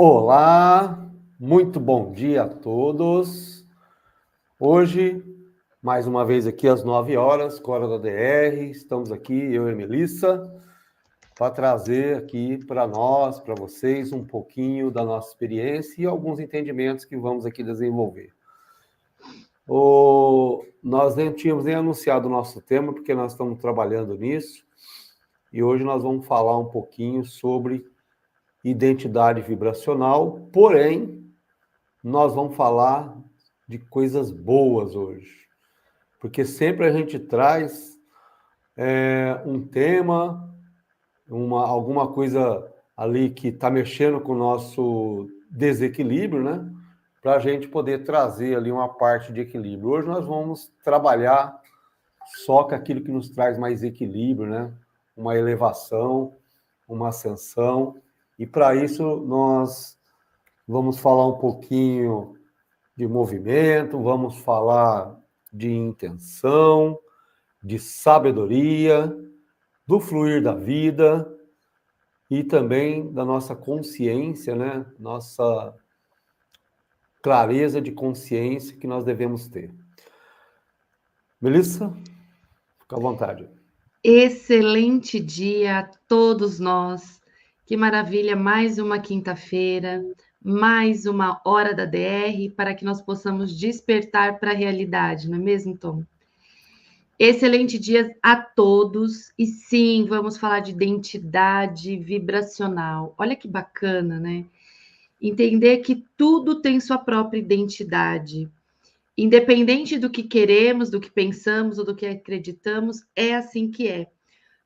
Olá, muito bom dia a todos. Hoje, mais uma vez aqui às 9 horas, Cora da DR, estamos aqui, eu e a Melissa, para trazer aqui para nós, para vocês, um pouquinho da nossa experiência e alguns entendimentos que vamos aqui desenvolver. Nós nem tínhamos nem anunciado o nosso tema, porque nós estamos trabalhando nisso, e hoje nós vamos falar um pouquinho sobre identidade vibracional, porém, nós vamos falar de coisas boas hoje, porque sempre a gente traz um tema, alguma coisa ali que está mexendo com o nosso desequilíbrio, né? Para a gente poder trazer ali uma parte de equilíbrio. Hoje nós vamos trabalhar só com aquilo que nos traz mais equilíbrio, né? Uma elevação, uma ascensão, e para isso nós vamos falar um pouquinho de movimento, vamos falar de intenção, de sabedoria, do fluir da vida e também da nossa consciência, né? Nossa clareza de consciência que nós devemos ter. Melissa, fica à vontade. Excelente dia a todos nós. Que maravilha, mais uma quinta-feira, mais uma hora da DR para que nós possamos despertar para a realidade, não é mesmo, Tom? Excelente dia a todos. E sim, vamos falar de identidade vibracional. Olha que bacana, né? Entender que tudo tem sua própria identidade. Independente do que queremos, do que pensamos ou do que acreditamos, é assim que é.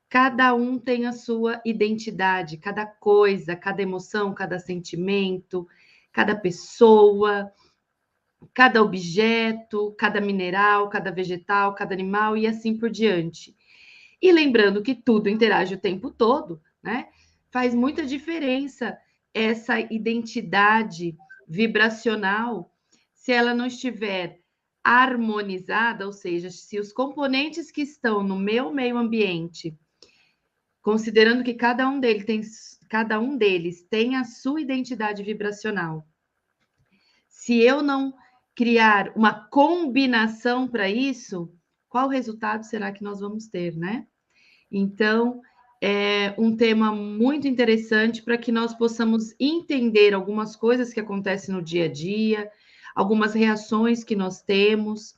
Cada um tem a sua identidade, cada coisa, cada emoção, cada sentimento, cada pessoa, cada objeto, cada mineral, cada vegetal, cada animal e assim por diante. E lembrando que tudo interage o tempo todo, né? Faz muita diferença essa identidade vibracional se ela não estiver harmonizada, ou seja, se os componentes que estão no meu meio ambiente, considerando que cada um deles tem a sua identidade vibracional. Se eu não criar uma combinação para isso, qual resultado será que nós vamos ter, né? Então, é um tema muito interessante para que nós possamos entender algumas coisas que acontecem no dia a dia, algumas reações que nós temos.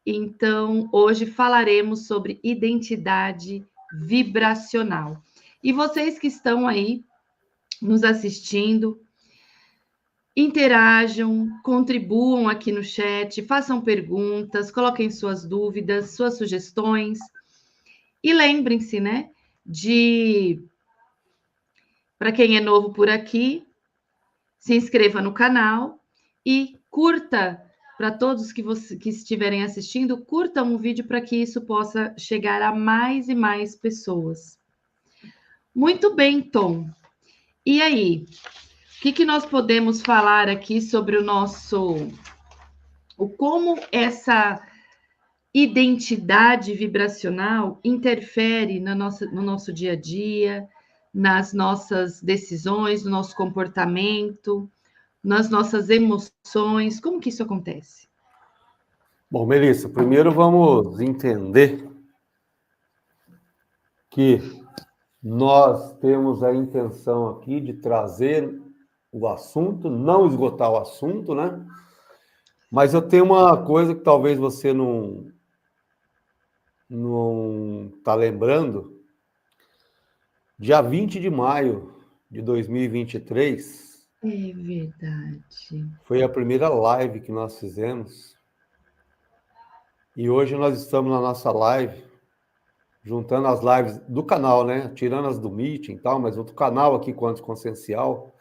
Então, hoje falaremos sobre identidade vibracional. E vocês que estão aí nos assistindo, interajam, contribuam aqui no chat, façam perguntas, coloquem suas dúvidas, suas sugestões. E lembrem-se, né, para quem é novo por aqui, se inscreva no canal e curta, para todos que estiverem assistindo, curtam o vídeo para que isso possa chegar a mais e mais pessoas. Muito bem, Tom. E aí, o que nós podemos falar aqui sobre como essa identidade vibracional interfere no nosso dia a dia, nas nossas decisões, no nosso comportamento, nas nossas emoções? Como que isso acontece? Bom, Melissa, primeiro vamos entender que nós temos a intenção aqui de trazer o assunto, não esgotar o assunto, né? Mas eu tenho uma coisa que talvez você não está lembrando. Dia 20 de maio de 2023... É verdade. Foi a primeira live que nós fizemos. E hoje nós estamos na nossa live, juntando as lives do canal, né? Tirando as do Meeting e tal, mas outro canal aqui, Quanto Consciencial.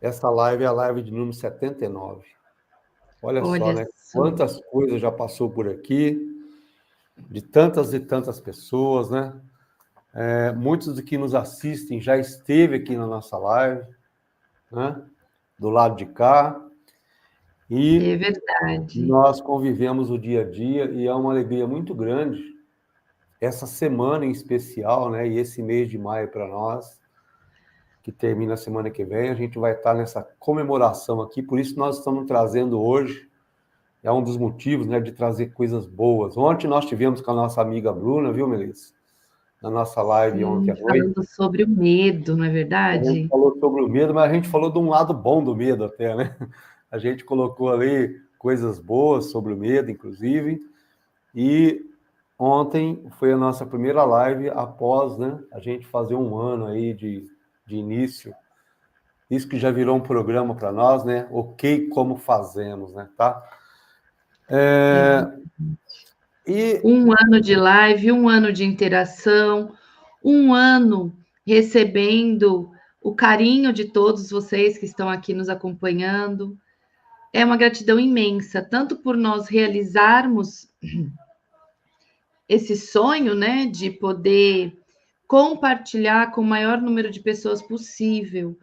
Essa live é a live de número 79. Olha só, né? Quantas coisas já passou por aqui, de tantas e tantas pessoas, né? Muitos dos que nos assistem já esteve aqui na nossa live, né? Do lado de cá. E é verdade. Nós convivemos o dia a dia e é uma alegria muito grande essa semana em especial, né? E esse mês de maio para nós, que termina a semana que vem, a gente vai estar nessa comemoração aqui, por isso nós estamos trazendo hoje, é um dos motivos, né, de trazer coisas boas. Ontem nós tivemos com a nossa amiga Bruna, viu, Melissa? Na nossa live ontem Sim, à noite. falando sobre o medo, não é A gente verdade? falou sobre o medo, mas a gente falou de um lado bom do medo até, né? A gente colocou ali coisas boas sobre o medo, inclusive, e ontem foi a nossa primeira live após, né, a gente fazer um ano aí de início. Isso que já virou um programa para nós, né? Ok, como fazemos, né? Tá? E Um ano de live, um ano de interação, um ano recebendo o carinho de todos vocês que estão aqui nos acompanhando. É uma gratidão imensa, tanto por nós realizarmos esse sonho, né, de poder compartilhar com o maior número de pessoas possível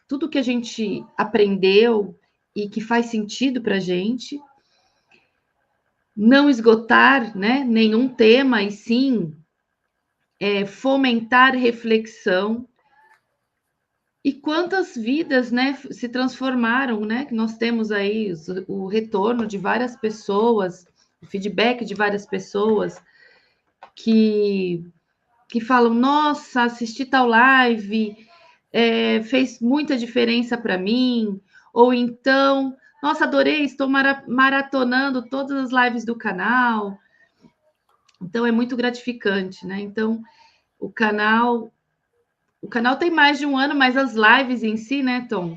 tudo que a gente aprendeu e que faz sentido para a gente, não esgotar, né, nenhum tema e sim fomentar reflexão. E quantas vidas, né, se transformaram, né? Que nós temos aí o retorno de várias pessoas, o feedback de várias pessoas que falam: nossa, assisti tal live, fez muita diferença para mim. Ou então, nossa, adorei, estou maratonando todas as lives do canal. Então é muito gratificante, né? Então o canal tem mais de um ano, mas as lives em si, né, Tom,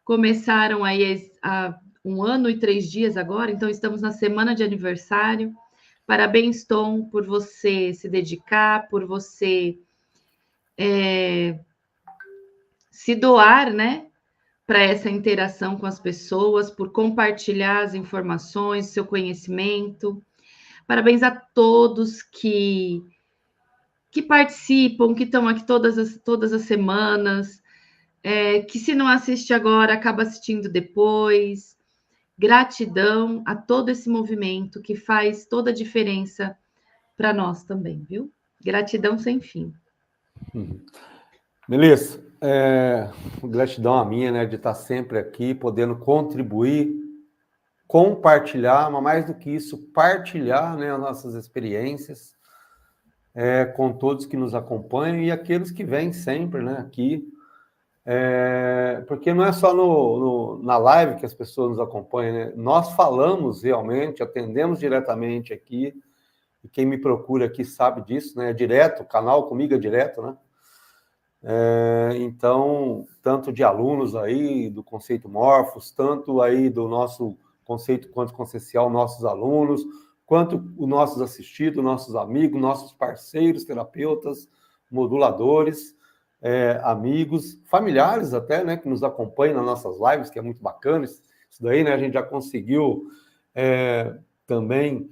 começaram aí há um ano e 3 dias agora, então estamos na semana de aniversário. Parabéns, Tom, por você se dedicar, por você se doar, né, para essa interação com as pessoas, por compartilhar as informações, seu conhecimento. Parabéns a todos que participam, que estão aqui todas as semanas, que se não assiste agora, acaba assistindo depois. Gratidão a todo esse movimento que faz toda a diferença para nós também, viu? Gratidão sem fim. Melissa, gratidão a minha, né, de estar sempre aqui, podendo contribuir, compartilhar, mas mais do que isso, partilhar, né, as nossas experiências com todos que nos acompanham e aqueles que vêm sempre, né, aqui. Porque não é só na live que as pessoas nos acompanham, né? Nós falamos realmente, atendemos diretamente aqui, e quem me procura aqui sabe disso, né? É direto, o canal comigo é direto, né? Então, tanto de alunos aí do Conceito Morfos, tanto aí do nosso conceito quanto consciencial, nossos alunos, quanto os nossos assistidos, nossos amigos, nossos parceiros, terapeutas, moduladores, amigos, familiares até, né, que nos acompanham nas nossas lives, que é muito bacana isso daí, né? A gente já conseguiu também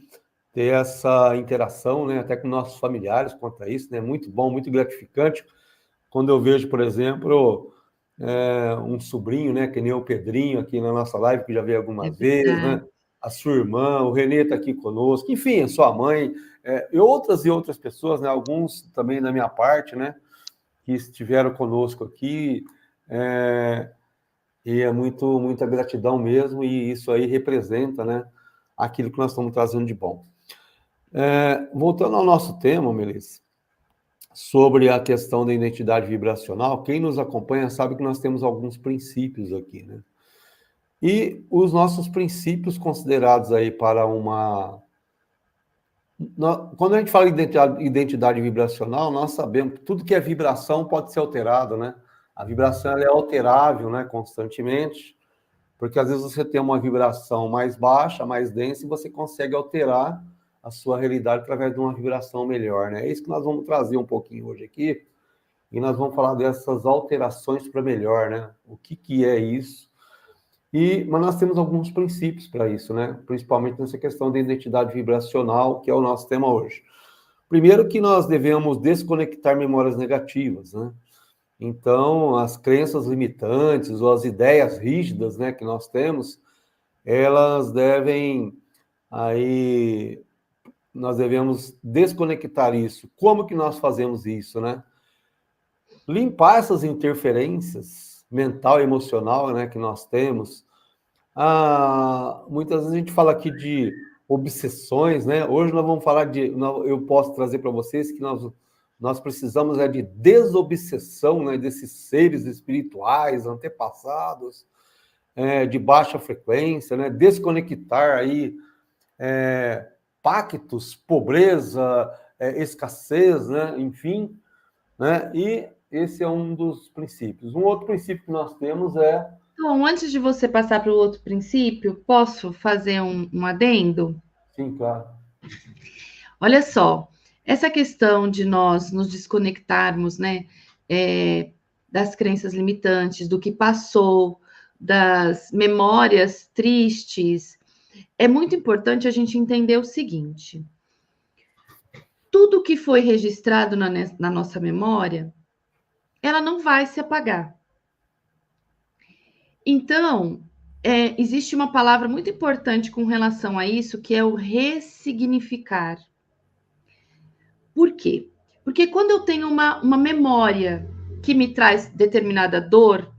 ter essa interação, né, até com nossos familiares quanto a isso, né? Muito bom, muito gratificante. Quando eu vejo, por exemplo, um sobrinho, né, que nem o Pedrinho aqui na nossa live, que já veio É algumas vezes, verdade. né? A sua irmã, o Renê está aqui conosco, enfim, a sua mãe, e outras pessoas, né? Alguns também da minha parte, né? Que estiveram conosco aqui, e é muita gratidão mesmo, e isso aí representa, né, aquilo que nós estamos trazendo de bom. Voltando ao nosso tema, Melissa, sobre a questão da identidade vibracional, quem nos acompanha sabe que nós temos alguns princípios aqui, né? E os nossos princípios considerados aí para uma... Quando a gente fala em identidade vibracional, nós sabemos que tudo que é vibração pode ser alterado, né? A vibração ela é alterável, né, constantemente, porque às vezes você tem uma vibração mais baixa, mais densa, e você consegue alterar a sua realidade através de uma vibração melhor, né? É isso que nós vamos trazer um pouquinho hoje aqui, e nós vamos falar dessas alterações para melhor, né? O que é isso? Mas nós temos alguns princípios para isso, né? Principalmente nessa questão da identidade vibracional, que é o nosso tema hoje. Primeiro que nós devemos desconectar memórias negativas, né? Então, as crenças limitantes ou as ideias rígidas, né, que nós temos, elas devem aí nós devemos desconectar isso. Como que nós fazemos isso, né? limpar essas interferências mental e emocional, né, que nós temos. Muitas vezes a gente fala aqui de obsessões, né? Hoje nós vamos falar eu posso trazer para vocês que nós precisamos de desobsessão, né, desses seres espirituais, antepassados, de baixa frequência, né? Desconectar aí pactos, pobreza, escassez, né? Enfim, né? E esse é um dos princípios. Um outro princípio que nós temos é... Bom, antes de você passar para o outro princípio, posso fazer um adendo? Sim, claro. Olha só, essa questão de nós nos desconectarmos, né, das crenças limitantes, do que passou, das memórias tristes, é muito importante a gente entender o seguinte: tudo que foi registrado na nossa memória, ela não vai se apagar. Então, existe uma palavra muito importante com relação a isso, que é o ressignificar. Por quê? Porque quando eu tenho uma memória que me traz determinada dor,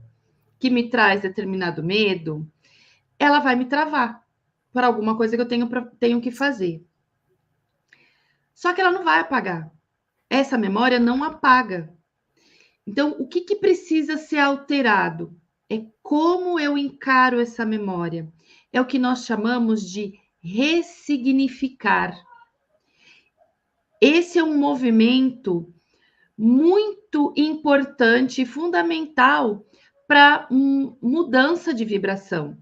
que me traz determinado medo, ela vai me travar para alguma coisa que eu tenho que fazer. Só que ela não vai apagar. Essa memória não apaga. Então, o que precisa ser alterado? É como eu encaro essa memória. É o que nós chamamos de ressignificar. Esse é um movimento muito importante e fundamental para mudança de vibração.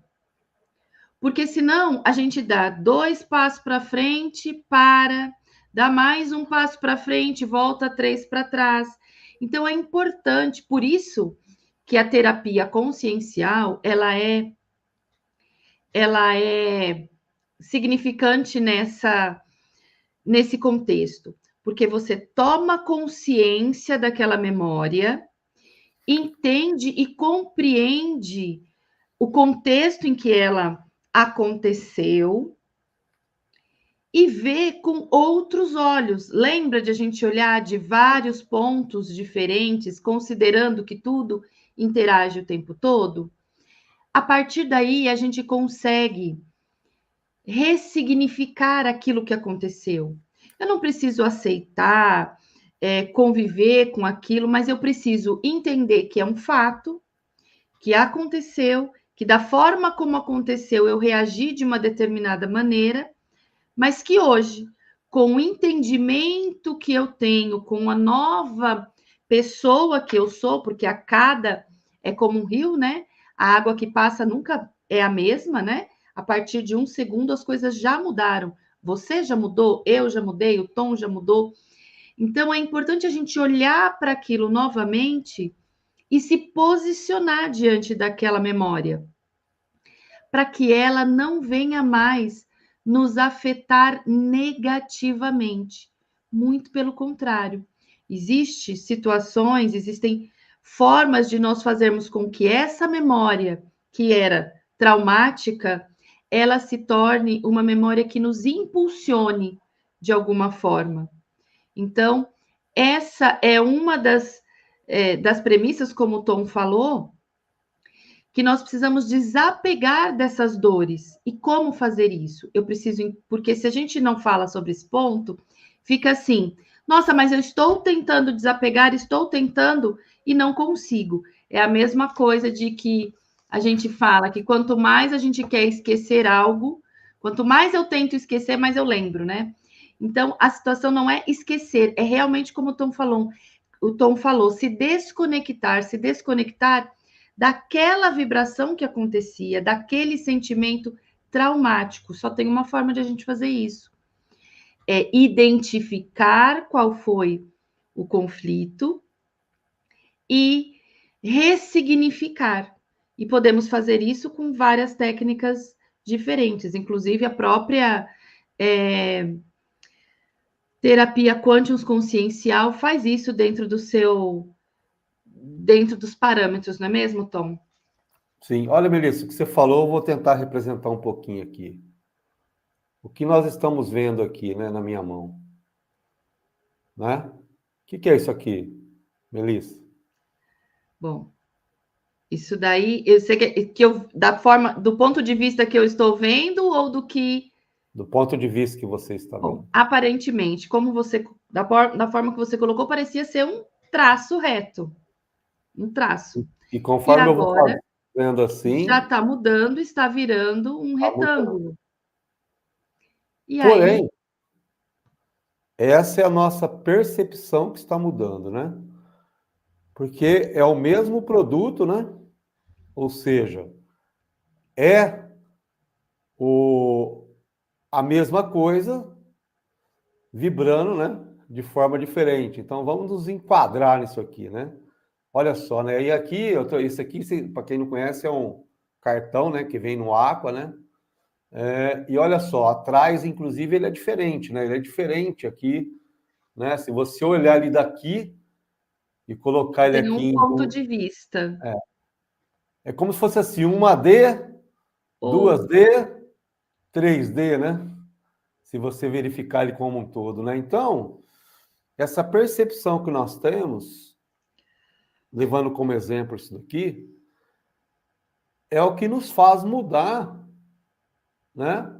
Porque senão a gente dá 2 passos para frente, dá mais um passo para frente, volta 3 para trás. Então é importante, por isso que a terapia consciencial, ela é significante nesse contexto, porque você toma consciência daquela memória, entende e compreende o contexto em que ela aconteceu e vê com outros olhos. Lembra de a gente olhar de vários pontos diferentes, considerando que tudo interage o tempo todo? A partir daí, a gente consegue ressignificar aquilo que aconteceu. Eu não preciso aceitar, conviver com aquilo, mas eu preciso entender que é um fato, que aconteceu, que da forma como aconteceu eu reagi de uma determinada maneira, mas que hoje, com o entendimento que eu tenho, com a nova pessoa que eu sou, porque a cada é como um rio, né? A água que passa nunca é a mesma, né? A partir de um segundo as coisas já mudaram. Você já mudou, eu já mudei, o Tom já mudou. Então é importante a gente olhar para aquilo novamente e se posicionar diante daquela memória, para que ela não venha mais nos afetar negativamente. Muito pelo contrário. Existem situações, existem formas de nós fazermos com que essa memória, que era traumática, ela se torne uma memória que nos impulsione de alguma forma. Então, essa é uma das premissas, como o Tom falou, que nós precisamos desapegar dessas dores. E como fazer isso? Eu preciso, porque se a gente não fala sobre esse ponto, fica assim: nossa, mas eu estou tentando desapegar, estou tentando e não consigo. É a mesma coisa de que a gente fala que quanto mais a gente quer esquecer algo, quanto mais eu tento esquecer, mais eu lembro, né? Então, a situação não é esquecer, é realmente como o Tom falou, se desconectar daquela vibração que acontecia, daquele sentimento traumático. Só tem uma forma de a gente fazer isso: é identificar qual foi o conflito e ressignificar. E podemos fazer isso com várias técnicas diferentes, inclusive a própria terapia quântum consciencial faz isso dentro dos parâmetros, não é mesmo, Tom? Sim. Olha, Melissa, o que você falou, eu vou tentar representar um pouquinho aqui. O que nós estamos vendo aqui, né, na minha mão, né? O que é isso aqui, Melissa? Bom, isso daí, eu sei que eu, do ponto de vista que eu estou vendo ou do que. Do ponto de vista que você está Bom, vendo. aparentemente, como você, da forma que você colocou, parecia ser um traço reto. Um traço. E E conforme eu vou agora fazendo assim, já está mudando, está virando um está mudando. retângulo. E aí, Porém, essa é a nossa percepção que está mudando, né? Porque é o mesmo produto, né? Ou seja, é o, a mesma coisa vibrando, né? De forma diferente. Então, vamos nos enquadrar nisso aqui, né? Olha só, né? E aqui, isso aqui, para quem não conhece, é um cartão, né? Que vem no Aqua, né? E olha só, atrás, inclusive, ele é diferente, né? Ele é diferente aqui, né? Se você olhar ele daqui e colocar ele tem aqui um ponto de vista. é como se fosse assim, 1D, Ou 2D, 3D, né? Se você verificar ele como um todo, né? Então, essa percepção que nós temos, levando como exemplo isso daqui, é o que nos faz mudar, né?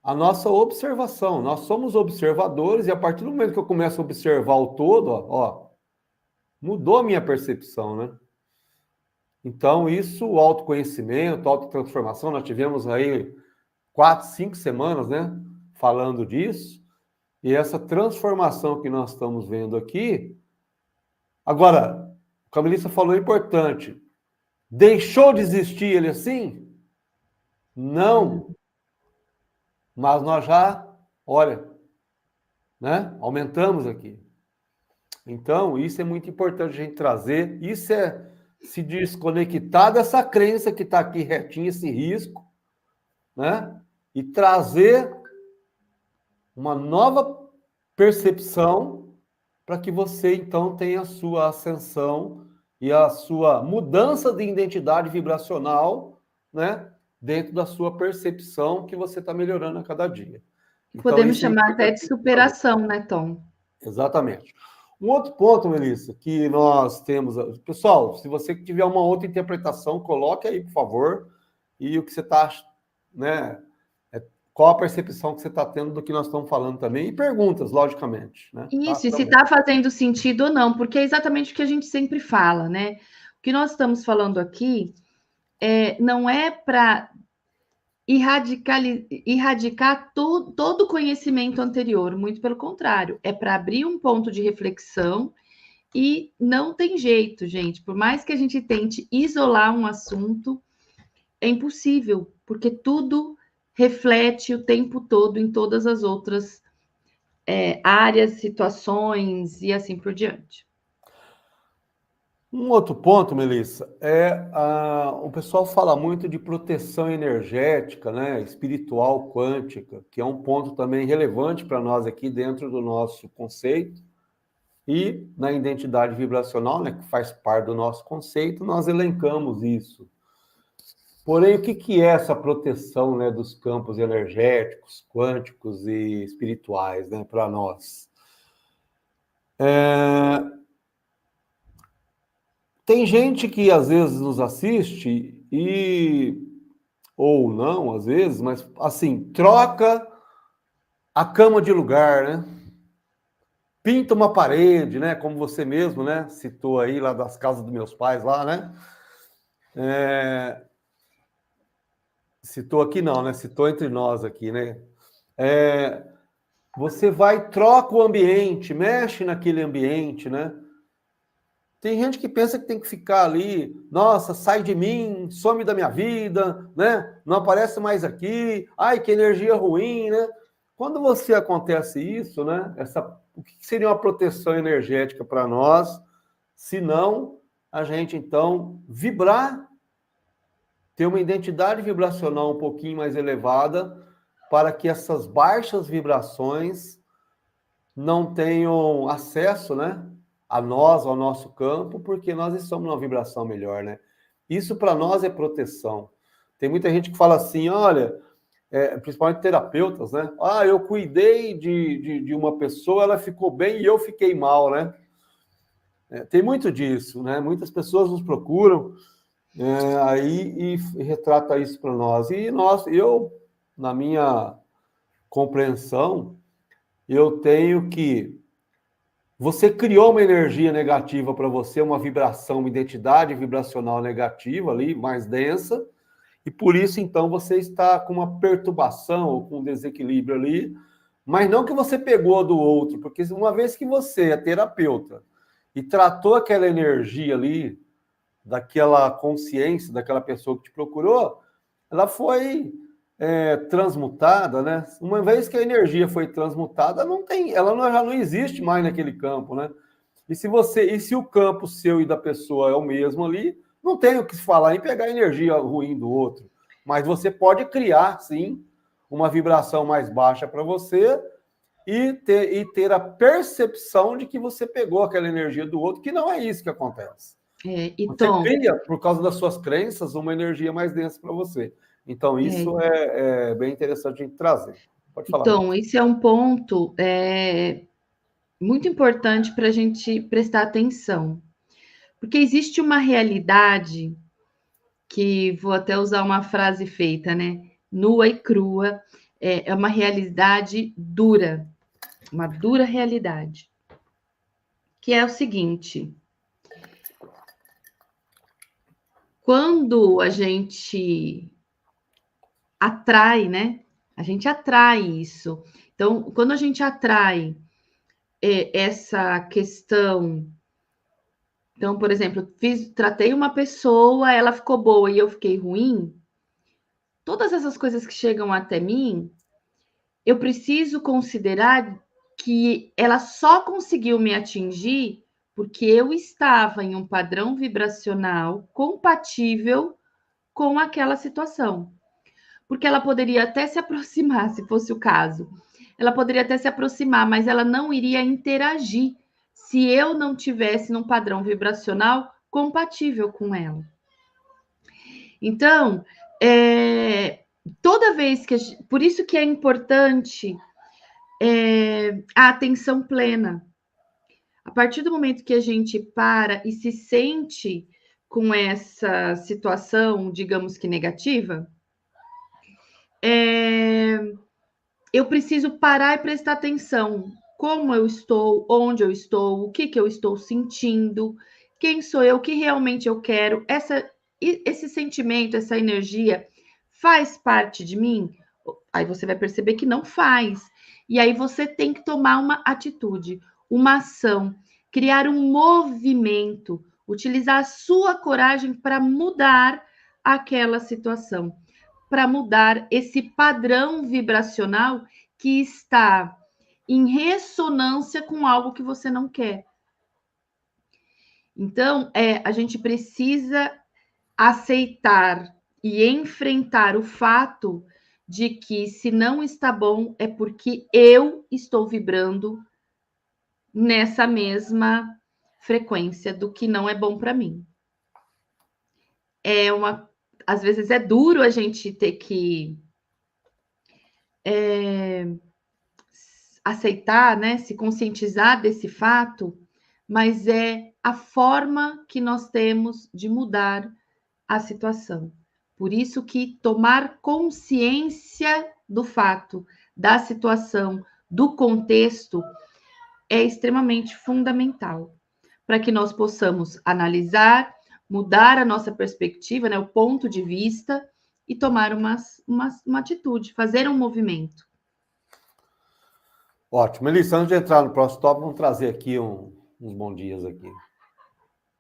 A nossa observação. Nós somos observadores e a partir do momento que eu começo a observar o todo, ó, mudou a minha percepção, né? Então, isso, o autoconhecimento, a autotransformação, nós tivemos aí 4, 5 semanas, né? Falando disso. E essa transformação que nós estamos vendo aqui. Agora, o que a Melissa falou é importante. Deixou de existir ele assim? Não. Mas nós já, olha, né? Aumentamos aqui. Então, isso é muito importante a gente trazer. Isso é se desconectar dessa crença que está aqui retinha, esse risco, né? E trazer uma nova percepção para que você, então, tenha a sua ascensão e a sua mudança de identidade vibracional, né? Dentro da sua percepção que você está melhorando a cada dia. Então, podemos isso é chamar até importante de fazer. superação, né, Tom? Exatamente. Um outro ponto, Melissa, que nós temos. Pessoal, se você tiver uma outra interpretação, coloque aí, por favor. E o que você está, né? Qual a percepção que você está tendo do que nós estamos falando também? E perguntas, logicamente, né? Tá? Isso, e se Também. está fazendo sentido ou não, porque é exatamente o que a gente sempre fala, né? O que nós estamos falando aqui não é para erradicar todo o conhecimento anterior, muito pelo contrário, é para abrir um ponto de reflexão e não tem jeito, gente. Por mais que a gente tente isolar um assunto, é impossível, porque tudo reflete o tempo todo em todas as outras áreas, situações e assim por diante. Um outro ponto, Melissa, o pessoal fala muito de proteção energética, né, espiritual quântica, que é um ponto também relevante para nós aqui dentro do nosso conceito. E na identidade vibracional, né, que faz parte do nosso conceito, nós elencamos isso. Porém, o que é essa proteção, né, dos campos energéticos, quânticos e espirituais, né, para nós? Tem gente que às vezes nos assiste ou não, às vezes, mas assim, troca a cama de lugar, né? Pinta uma parede, né? Como você mesmo, né? Citou aí lá das casas dos meus pais lá, né? Citou aqui não, né? Citou entre nós aqui, né? Você vai, troca o ambiente, mexe naquele ambiente, né? Tem gente que pensa que tem que ficar ali, nossa, sai de mim, some da minha vida, né? Não aparece mais aqui, ai, que energia ruim, né? Quando você acontece isso, né? O que seria uma proteção energética para nós, se não a gente, então, vibrar, ter uma identidade vibracional um pouquinho mais elevada, para que essas baixas vibrações não tenham acesso, né? A nós, ao nosso campo, porque nós estamos numa vibração melhor, né? Isso para nós é proteção. Tem muita gente que fala assim, olha, principalmente terapeutas, né? Ah, eu cuidei de uma pessoa, ela ficou bem e eu fiquei mal, né? Tem muito disso, né? Muitas pessoas nos procuram aí e retrata isso para nós. E eu, na minha compreensão, eu tenho que você criou uma energia negativa para você, uma vibração, uma identidade vibracional negativa ali, mais densa, e por isso, então, você está com uma perturbação ou com um desequilíbrio ali, mas não que você pegou do outro, porque uma vez que você é terapeuta e tratou aquela energia ali, daquela consciência, daquela pessoa que te procurou, ela foi transmutada, né? Uma vez que a energia foi transmutada, já não existe mais naquele campo, né? E se o campo seu e da pessoa é o mesmo ali, não tem o que se falar em pegar energia ruim do outro. Mas você pode criar, sim, uma vibração mais baixa para você e ter a percepção de que você pegou aquela energia do outro, que não é isso que acontece. Você cria, por causa das suas crenças, uma energia mais densa para você. Então, isso é bem interessante a gente trazer. Pode falar. Então, esse é um ponto muito importante para a gente prestar atenção. Porque existe uma realidade que, vou até usar uma frase feita, né? Nua e crua, é uma realidade dura, uma dura realidade. Que é o seguinte: quando a gente atrai, né? A gente atrai isso. Então, quando a gente atrai essa questão. Então, por exemplo, tratei uma pessoa, ela ficou boa e eu fiquei ruim. Todas essas coisas que chegam até mim, eu preciso considerar que ela só conseguiu me atingir porque eu estava em um padrão vibracional compatível com aquela situação. Porque ela poderia até se aproximar, se fosse o caso. Ela poderia até se aproximar, mas ela não iria interagir se eu não tivesse num padrão vibracional compatível com ela. Então, toda vez que por isso que é importante a atenção plena. A partir do momento que a gente para e se sente com essa situação, digamos que negativa, eu preciso parar e prestar atenção. Como eu estou, onde eu estou, o que eu estou sentindo, quem sou eu, o que realmente eu quero. Esse sentimento, essa energia faz parte de mim? Aí você vai perceber que não faz. E aí você tem que tomar uma atitude, uma ação, criar um movimento, utilizar a sua coragem para mudar aquela situação, para mudar esse padrão vibracional que está em ressonância com algo que você não quer. Então, a gente precisa aceitar e enfrentar o fato de que se não está bom é porque eu estou vibrando nessa mesma frequência do que não é bom para mim. Às vezes é duro a gente ter que aceitar, né, se conscientizar desse fato, mas é a forma que nós temos de mudar a situação. Por isso que tomar consciência do fato, da situação, do contexto, é extremamente fundamental para que nós possamos analisar, mudar a nossa perspectiva, né, o ponto de vista e tomar uma atitude, fazer um movimento. Ótimo. Melissa, antes de entrar no próximo tópico, vamos trazer aqui uns bons dias aqui.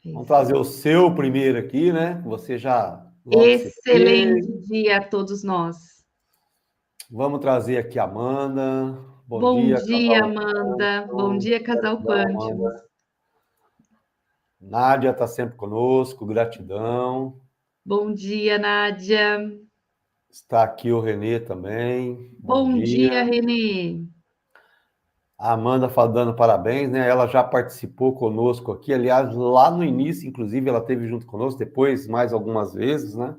Vamos trazer o seu primeiro aqui, né? Você já... Excelente dia a todos nós. Vamos trazer aqui a Amanda. Bom dia, Amanda. Bom dia, Casal Quântico. Nádia está sempre conosco, gratidão. Bom dia, Nádia. Está aqui o Renê também. Bom dia, Renê. A Amanda dando parabéns, né? Ela já participou conosco aqui, aliás, lá no início, inclusive, ela esteve junto conosco, depois mais algumas vezes, né?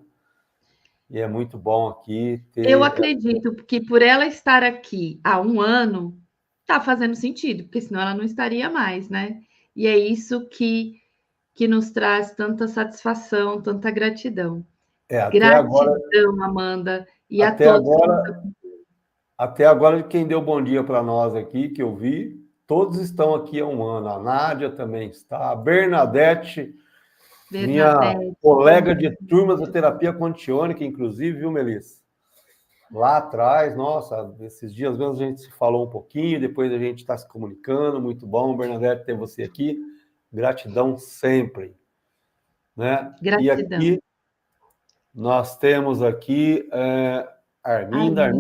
E é muito bom aqui ter... Eu acredito que por ela estar aqui há um ano, está fazendo sentido, porque senão ela não estaria mais, né? e é isso que nos traz tanta satisfação, tanta gratidão. Até agora, Gratidão, Amanda, e a até todos que agora, até agora quem deu bom dia para nós aqui, que eu vi, todos estão aqui há um ano. A Nádia também está, a Bernadette, minha colega de turma da terapia quantiônica, inclusive, viu, Melissa? Lá atrás, nossa, esses dias mesmo a gente se falou um pouquinho, depois a gente está se comunicando, muito bom, Bernadette, ter você aqui. Gratidão sempre. Né? Gratidão. E aqui nós temos aqui Arminda,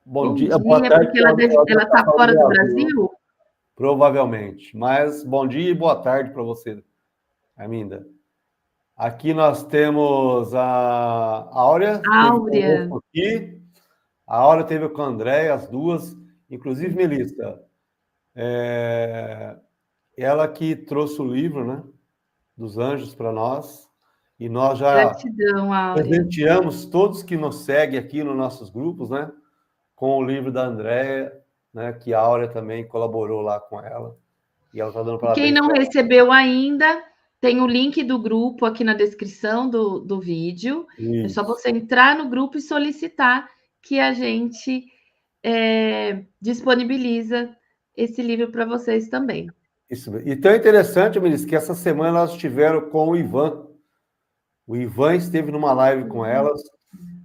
bom dia, boa tarde. Porque ela está fora do Brasil? Provavelmente, mas bom dia e boa tarde para você, Arminda. Aqui nós temos a Áurea. Aqui. A Áurea teve com a Andréia, as duas, inclusive Melissa. Ela que trouxe o livro, né, dos anjos para nós, e nós já presenteamos todos que nos seguem aqui nos nossos grupos, né, com o livro da Andréia, né, que a Áurea também colaborou lá com ela. E ela está dando parabéns. Quem não recebeu ainda, tem o link do grupo aqui na descrição do vídeo. Isso. É só você entrar no grupo e solicitar que a gente disponibiliza esse livro para vocês também. Isso. E tão interessante, Melissa, que essa semana elas estiveram com o Ivan. O Ivan esteve numa live com elas.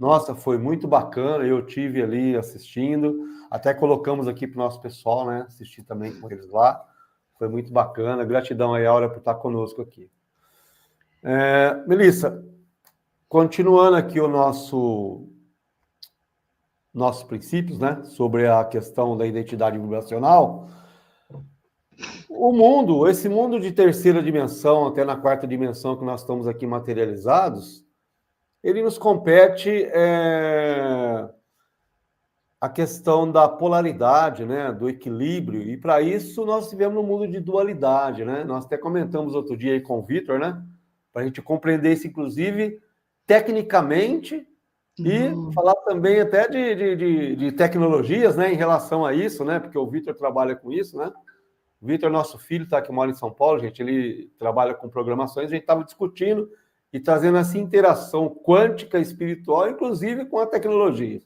Nossa, foi muito bacana. Eu tive ali assistindo. Até colocamos aqui para o nosso pessoal, né? Assistir também com eles lá. Foi muito bacana. Gratidão aí, Áurea, por estar conosco aqui. Melissa, continuando aqui o nossos princípios, né? Sobre a questão da identidade vibracional. Esse mundo de terceira dimensão, até na quarta dimensão que nós estamos aqui materializados, ele nos compete a questão da polaridade, né, do equilíbrio, e para isso nós vivemos num mundo de dualidade, né? Nós até comentamos outro dia aí com o Vitor, né, para a gente compreender isso, inclusive, tecnicamente, e falar também até de tecnologias, né, em relação a isso, né, porque o Vitor trabalha com isso, né? O Vitor, nosso filho, tá, que mora em São Paulo, gente, ele trabalha com programações, a gente estava discutindo e trazendo essa interação quântica espiritual, inclusive com a tecnologia.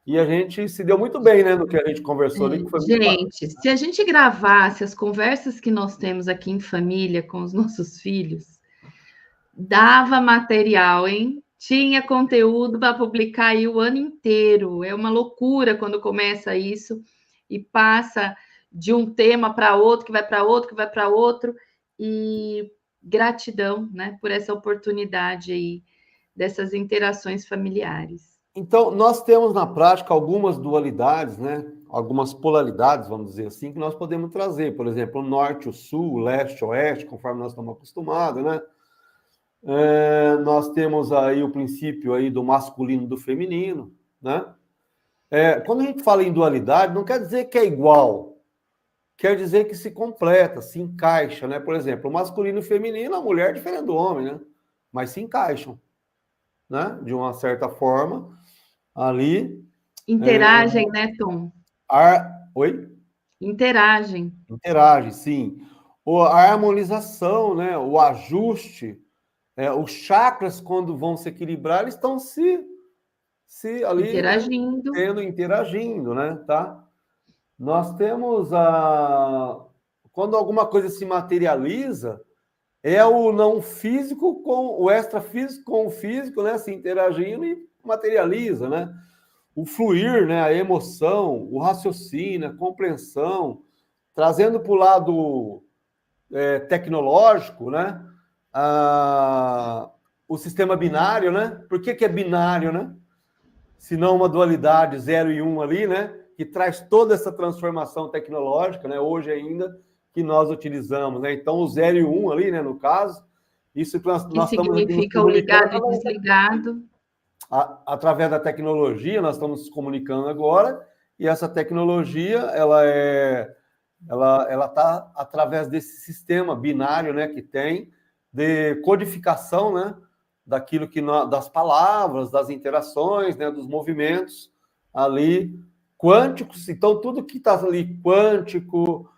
E a gente se deu muito bem, né, no que a gente conversou ali. Que foi gente, se a gente gravasse as conversas que nós temos aqui em família com os nossos filhos, dava material, hein? Tinha conteúdo para publicar aí o ano inteiro. É uma loucura quando começa isso e passa de um tema para outro, que vai para outro, que vai para outro. E gratidão, né, por essa oportunidade aí dessas interações familiares. Então, nós temos na prática algumas dualidades, né? Algumas polaridades, vamos dizer assim, que nós podemos trazer. Por exemplo, o norte, o sul, o leste, o oeste, conforme nós estamos acostumados, né? Nós temos aí o princípio aí do masculino e do feminino, né? Quando a gente fala em dualidade, não quer dizer que é igual, quer dizer que se completa, se encaixa, né? Por exemplo, o masculino e o feminino, a mulher é diferente do homem, né? Mas se encaixam, né? De uma certa forma, ali... Interagem, né, Tom? Oi? Interagem, sim. A harmonização, né? O ajuste, os chakras, quando vão se equilibrar, eles estão se ali interagindo, né? Tá? Nós temos quando alguma coisa se materializa, é o não físico com o extrafísico com o físico, né? Se interagindo e materializa, né? O fluir, né? A emoção, o raciocínio, a compreensão, trazendo para o lado tecnológico, né? O sistema binário, né? Por que é binário, né? Se não uma dualidade 0 e 1 ali, né? Que traz toda essa transformação tecnológica, né? Hoje ainda, que nós utilizamos, né? Então, o 0 e 1 ali, né? No caso, isso que nós estamos significa o ligado e desligado. Através da tecnologia, nós estamos nos comunicando agora, e essa tecnologia, ela está através desse sistema binário, né? Que tem de codificação, né? Daquilo das palavras, das interações, né? Dos movimentos ali quânticos. Então, tudo que está ali quântico,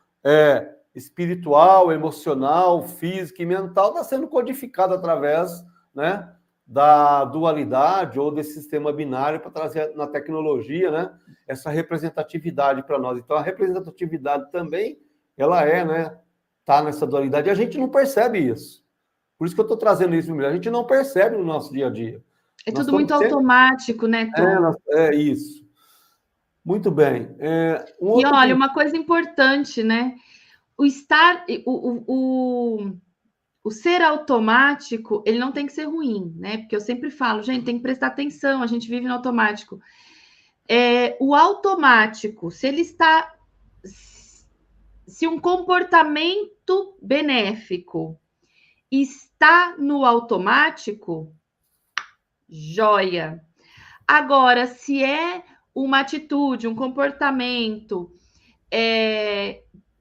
espiritual, emocional, física e mental está sendo codificado através, né, da dualidade ou desse sistema binário para trazer na tecnologia, né, essa representatividade para nós. Então, a representatividade também, ela né, tá nessa dualidade. E a gente não percebe isso. Por isso que eu estou trazendo isso, a gente não percebe no nosso dia a dia. É tudo muito automático, né, Tom? É isso. Muito bem. E olha, uma coisa importante, né? O ser automático, ele não tem que ser ruim, né? Porque eu sempre falo, gente, tem que prestar atenção, a gente vive no automático. O automático, se um comportamento benéfico está no automático, joia. Agora, se é uma atitude, um comportamento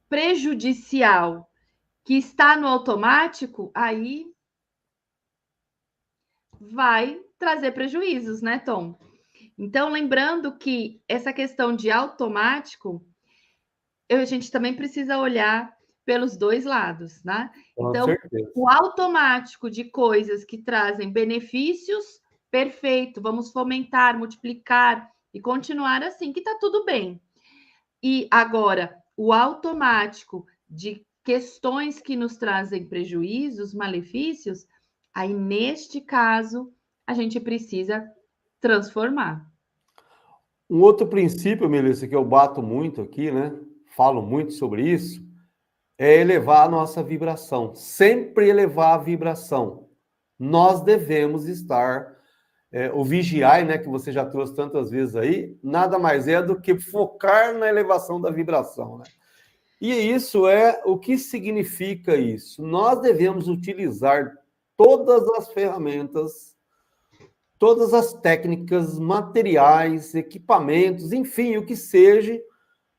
prejudicial que está no automático, aí vai trazer prejuízos, né, Tom? Então, lembrando que essa questão de automático, a gente também precisa olhar pelos dois lados, né? Então, o automático de coisas que trazem benefícios, perfeito, vamos fomentar, multiplicar e continuar assim, que está tudo bem. E agora, o automático de questões que nos trazem prejuízos, malefícios, aí neste caso, a gente precisa transformar. Um outro princípio, Melissa, que eu bato muito aqui, né? Falo muito sobre isso, é elevar a nossa vibração. Sempre elevar a vibração. Nós devemos estar, o vigiar, né, que você já trouxe tantas vezes aí, nada mais é do que focar na elevação da vibração, né? E isso o que significa isso? Nós devemos utilizar todas as ferramentas, todas as técnicas, materiais, equipamentos, enfim, o que seja,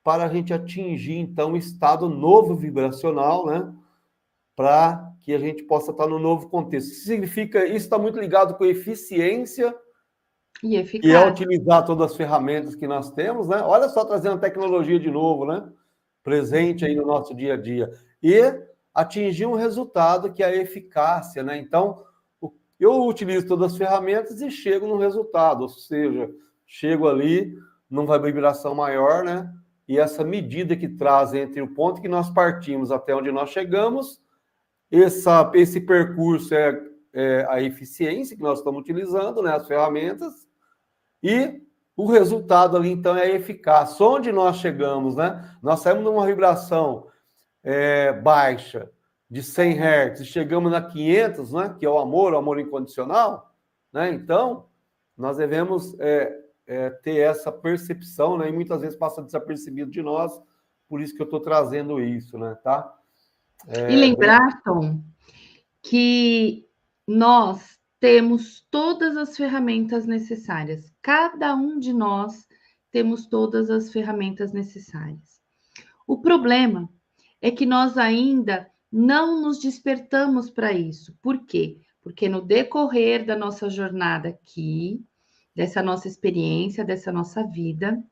para a gente atingir, então, um estado novo vibracional, né? Para que a gente possa estar no novo contexto. Isso significa, isso está muito ligado com eficiência e eficácia, que é utilizar todas as ferramentas que nós temos, né? Olha só, trazendo tecnologia de novo, né? Presente aí no nosso dia a dia. E atingir um resultado que é a eficácia, né? Então, eu utilizo todas as ferramentas e chego no resultado, ou seja, chego ali numa vibração maior, né? E essa medida que traz entre o ponto que nós partimos até onde nós chegamos, esse percurso é a eficiência que nós estamos utilizando, né? As ferramentas, e o resultado ali, então, é a eficácia. Onde nós chegamos, né? Nós saímos numa vibração baixa, de 100 Hz, e chegamos na 500, né? Que é o amor incondicional, né? Então, nós devemos ter essa percepção, né? E muitas vezes passa desapercebido de nós, por isso que eu estou trazendo isso, né? Tá? E lembrar, Tom, que nós temos todas as ferramentas necessárias. Cada um de nós temos todas as ferramentas necessárias. O problema é que nós ainda não nos despertamos para isso. Por quê? Porque no decorrer da nossa jornada aqui, dessa nossa experiência, dessa nossa vida,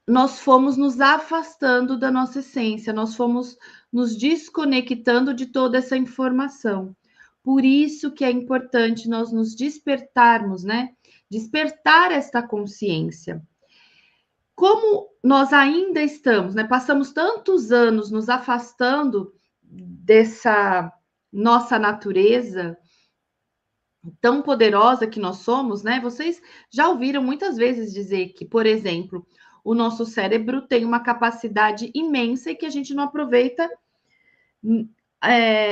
nós fomos nos afastando da nossa essência, nós fomos nos desconectando de toda essa informação. Por isso que é importante nós nos despertarmos, né? Despertar esta consciência. Como nós ainda estamos, né? Passamos tantos anos nos afastando dessa nossa natureza tão poderosa que nós somos, né? Vocês já ouviram muitas vezes dizer que, por exemplo, o nosso cérebro tem uma capacidade imensa e que a gente não aproveita.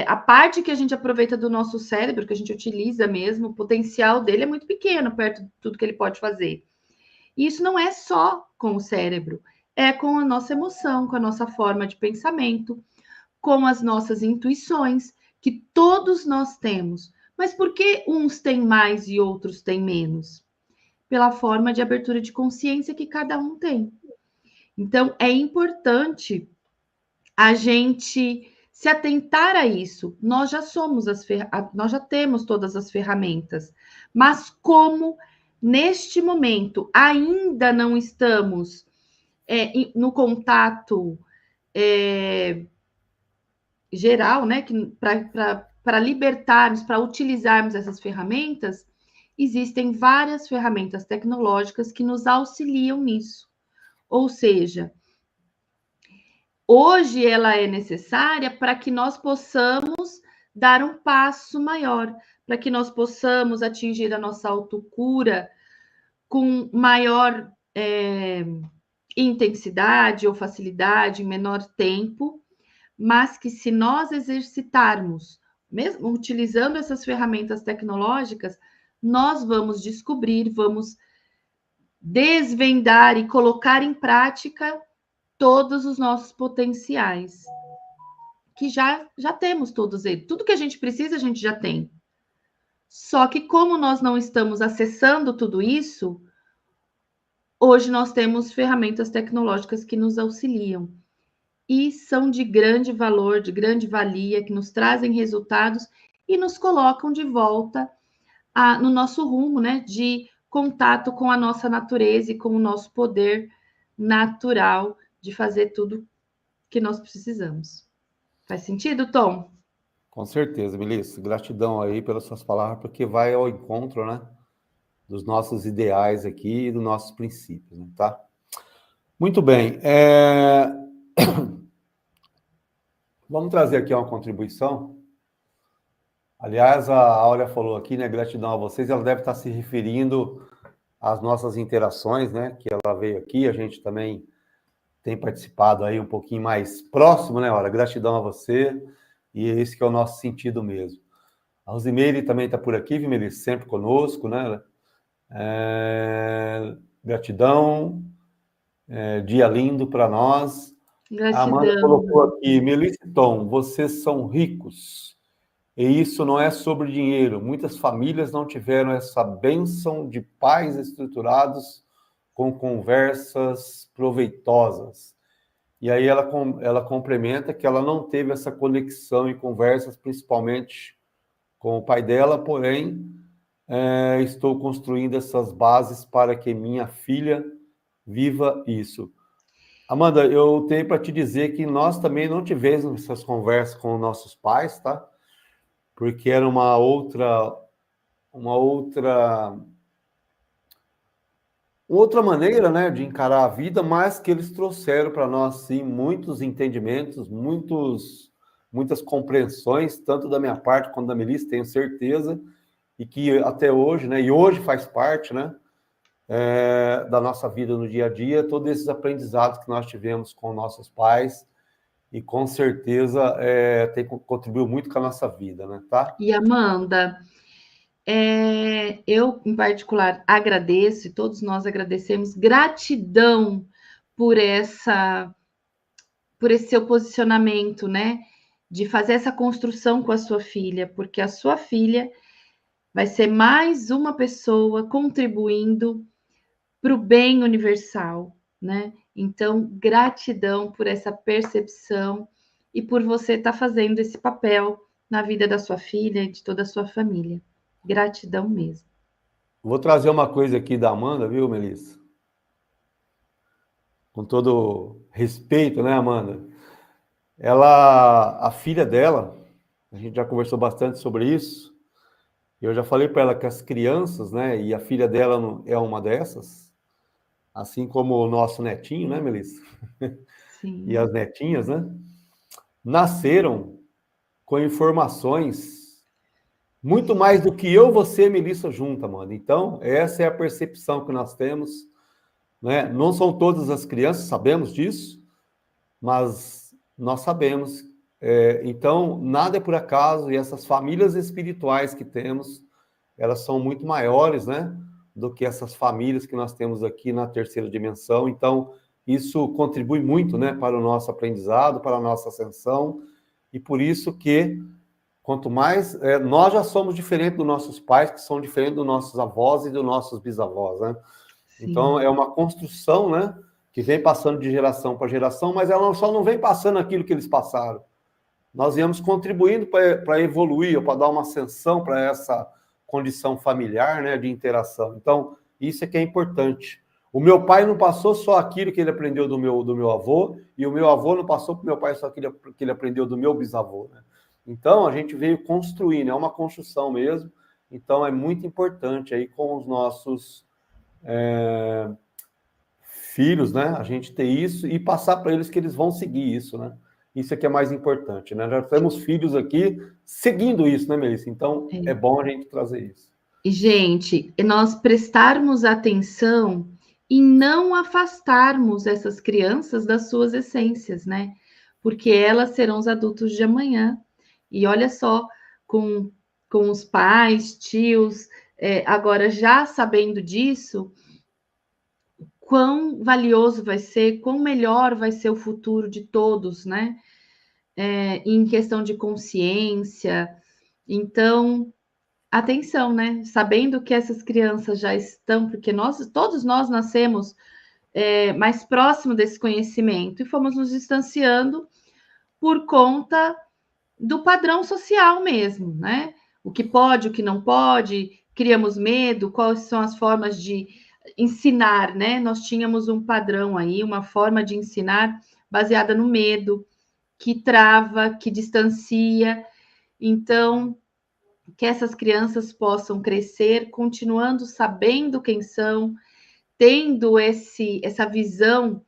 A parte que a gente aproveita do nosso cérebro, que a gente utiliza mesmo, o potencial dele é muito pequeno perto de tudo que ele pode fazer. E isso não é só com o cérebro, é com a nossa emoção, com a nossa forma de pensamento, com as nossas intuições, que todos nós temos. Mas por que uns têm mais e outros têm menos? Pela forma de abertura de consciência que cada um tem. Então, é importante a gente se atentar a isso. Nós já nós já temos todas as ferramentas, mas como neste momento ainda não estamos no contato geral, né, para libertarmos, para utilizarmos essas ferramentas, existem várias ferramentas tecnológicas que nos auxiliam nisso. Ou seja, hoje ela é necessária para que nós possamos dar um passo maior, para que nós possamos atingir a nossa autocura com maior intensidade ou facilidade, em menor tempo, mas que se nós exercitarmos, mesmo utilizando essas ferramentas tecnológicas, nós vamos descobrir, vamos desvendar e colocar em prática todos os nossos potenciais, que já temos todos eles. Tudo que a gente precisa, a gente já tem. Só que como nós não estamos acessando tudo isso, hoje nós temos ferramentas tecnológicas que nos auxiliam e são de grande valor, de grande valia, que nos trazem resultados e nos colocam de volta no nosso rumo, né, de contato com a nossa natureza e com o nosso poder natural de fazer tudo que nós precisamos. Faz sentido, Tom? Com certeza, Melissa. Gratidão aí pelas suas palavras, porque vai ao encontro, né, dos nossos ideais aqui e dos nossos princípios, né, tá? Muito bem. Vamos trazer aqui uma contribuição. Aliás, a Áurea falou aqui, né, gratidão a vocês, ela deve estar se referindo às nossas interações, né, que ela veio aqui, a gente também tem participado aí um pouquinho mais próximo, né, Áurea? Gratidão a você, e esse que é o nosso sentido mesmo. A Rosimeire também está por aqui, viu, Melissa? Sempre conosco, né? Gratidão, dia lindo para nós. Gratidão. A Amanda colocou aqui, Melissa e Tom, vocês são ricos, e isso não é sobre dinheiro. Muitas famílias não tiveram essa bênção de pais estruturados com conversas proveitosas. E aí ela complementa que ela não teve essa conexão e conversas, principalmente com o pai dela, porém, estou construindo essas bases para que minha filha viva isso. Amanda, eu tenho para te dizer que nós também não tivemos essas conversas com nossos pais, tá? Porque era uma outra maneira, né, de encarar a vida, mas que eles trouxeram para nós, sim, muitos entendimentos, muitas compreensões, tanto da minha parte quanto da Melissa, tenho certeza, e que até hoje, né, e hoje faz parte, né, da nossa vida no dia a dia, todos esses aprendizados que nós tivemos com nossos pais, e com certeza contribuiu muito com a nossa vida, né, tá? E Amanda, eu, em particular, agradeço, e todos nós agradecemos, gratidão por esse seu posicionamento, né? De fazer essa construção com a sua filha, porque a sua filha vai ser mais uma pessoa contribuindo para o bem universal, né? Então, gratidão por essa percepção e por você estar fazendo esse papel na vida da sua filha e de toda a sua família. Gratidão mesmo. Vou trazer uma coisa aqui da Amanda, viu, Melissa? Com todo respeito, né, Amanda? A filha dela, a gente já conversou bastante sobre isso, eu já falei para ela que as crianças, né, e a filha dela é uma dessas, assim como o nosso netinho, né, Melissa? Sim. E as netinhas, né? Nasceram com informações muito mais do que eu, você e Melissa junta, mano. Então, essa é a percepção que nós temos, né? Não são todas as crianças, sabemos disso, mas nós sabemos. Então, nada é por acaso, e essas famílias espirituais que temos, elas são muito maiores, né, do que essas famílias que nós temos aqui na terceira dimensão. Então, isso contribui muito, né, para o nosso aprendizado, para a nossa ascensão, e por isso que, quanto mais... nós já somos diferentes dos nossos pais, que são diferentes dos nossos avós e dos nossos bisavós, né? Sim. Então, é uma construção, né, que vem passando de geração para geração, mas ela só não vem passando aquilo que eles passaram. Nós viemos contribuindo para evoluir, para dar uma ascensão para essa condição familiar, né, de interação. Então, isso é que é importante. O meu pai não passou só aquilo que ele aprendeu do meu avô, e o meu avô não passou para o meu pai só aquilo que ele aprendeu do meu bisavô, né? Então, a gente veio construindo, é uma construção mesmo. Então, é muito importante aí com os nossos filhos, né? A gente ter isso e passar para eles que eles vão seguir isso, né? Isso é que é mais importante, né? Já temos filhos aqui seguindo isso, né, Melissa? Então, é bom a gente trazer isso. E, gente, nós prestarmos atenção e não afastarmos essas crianças das suas essências, né? Porque elas serão os adultos de amanhã. E olha só, com os pais, tios, agora já sabendo disso, quão valioso vai ser, quão melhor vai ser o futuro de todos, né? Em questão de consciência. Então, atenção, né? Sabendo que essas crianças já estão, porque todos nós nascemos mais próximo desse conhecimento e fomos nos distanciando por conta do padrão social mesmo, né? O que pode, o que não pode, criamos medo, quais são as formas de ensinar, né? Nós tínhamos um padrão aí, uma forma de ensinar baseada no medo, que trava, que distancia. Então, que essas crianças possam crescer continuando sabendo quem são, tendo essa visão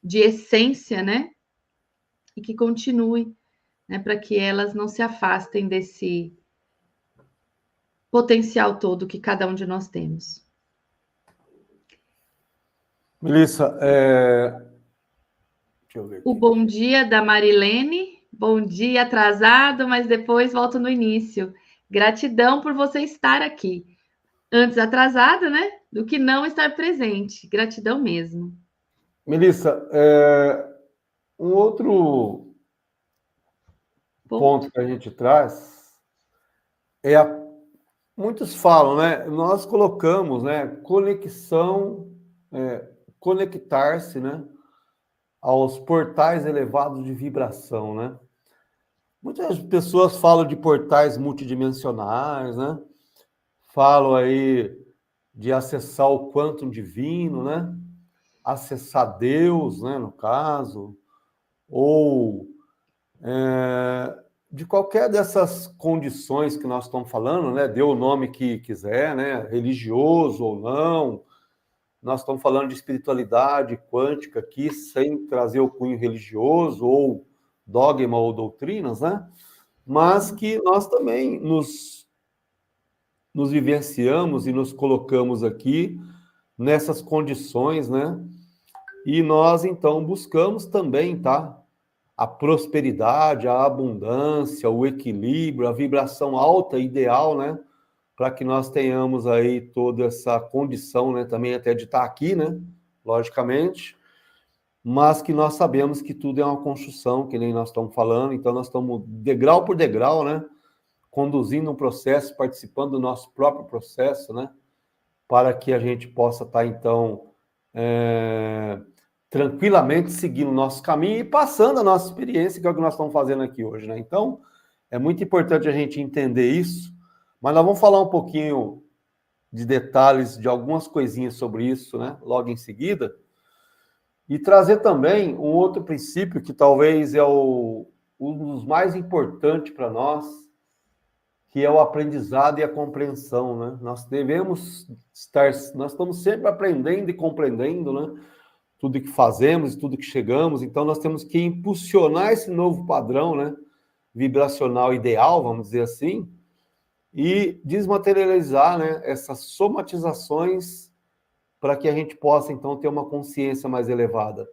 de essência, né? E que continue, né, para que elas não se afastem desse potencial todo que cada um de nós temos. Melissa, deixa eu ver aqui. O bom dia da Marilene, bom dia atrasado, mas depois volto no início. Gratidão por você estar aqui. Antes atrasado, né? Do que não estar presente. Gratidão mesmo. Melissa, um outro ponto que a gente traz é muitos falam, né? Nós colocamos, né? Conexão, conectar-se, né? Aos portais elevados de vibração, né? Muitas pessoas falam de portais multidimensionais, né? Falam aí de acessar o quantum divino, né? Acessar Deus, né? No caso, ou de qualquer dessas condições que nós estamos falando, né? Dê o nome que quiser, né? Religioso ou não. Nós estamos falando de espiritualidade quântica aqui, sem trazer o cunho religioso ou dogma ou doutrinas, né? Mas que nós também nos vivenciamos e nos colocamos aqui nessas condições, né? E nós, então, buscamos também, tá? A prosperidade, a abundância, o equilíbrio, a vibração alta ideal, né? Para que nós tenhamos aí toda essa condição, né? Também até de estar aqui, né? Logicamente, mas que nós sabemos que tudo é uma construção, que nem nós estamos falando, então nós estamos degrau por degrau, né? Conduzindo um processo, participando do nosso próprio processo, né? Para que a gente possa estar, então, tranquilamente seguindo o nosso caminho e passando a nossa experiência, que é o que nós estamos fazendo aqui hoje, né? Então, é muito importante a gente entender isso, mas nós vamos falar um pouquinho de detalhes, de algumas coisinhas sobre isso, né? Logo em seguida. E trazer também um outro princípio que talvez é um dos mais importantes para nós, que é o aprendizado e a compreensão, né? Nós estamos sempre aprendendo e compreendendo, né? Tudo que fazemos, tudo que chegamos, então nós temos que impulsionar esse novo padrão, né? Vibracional ideal, vamos dizer assim, e desmaterializar, né? Essas somatizações para que a gente possa, então, ter uma consciência mais elevada.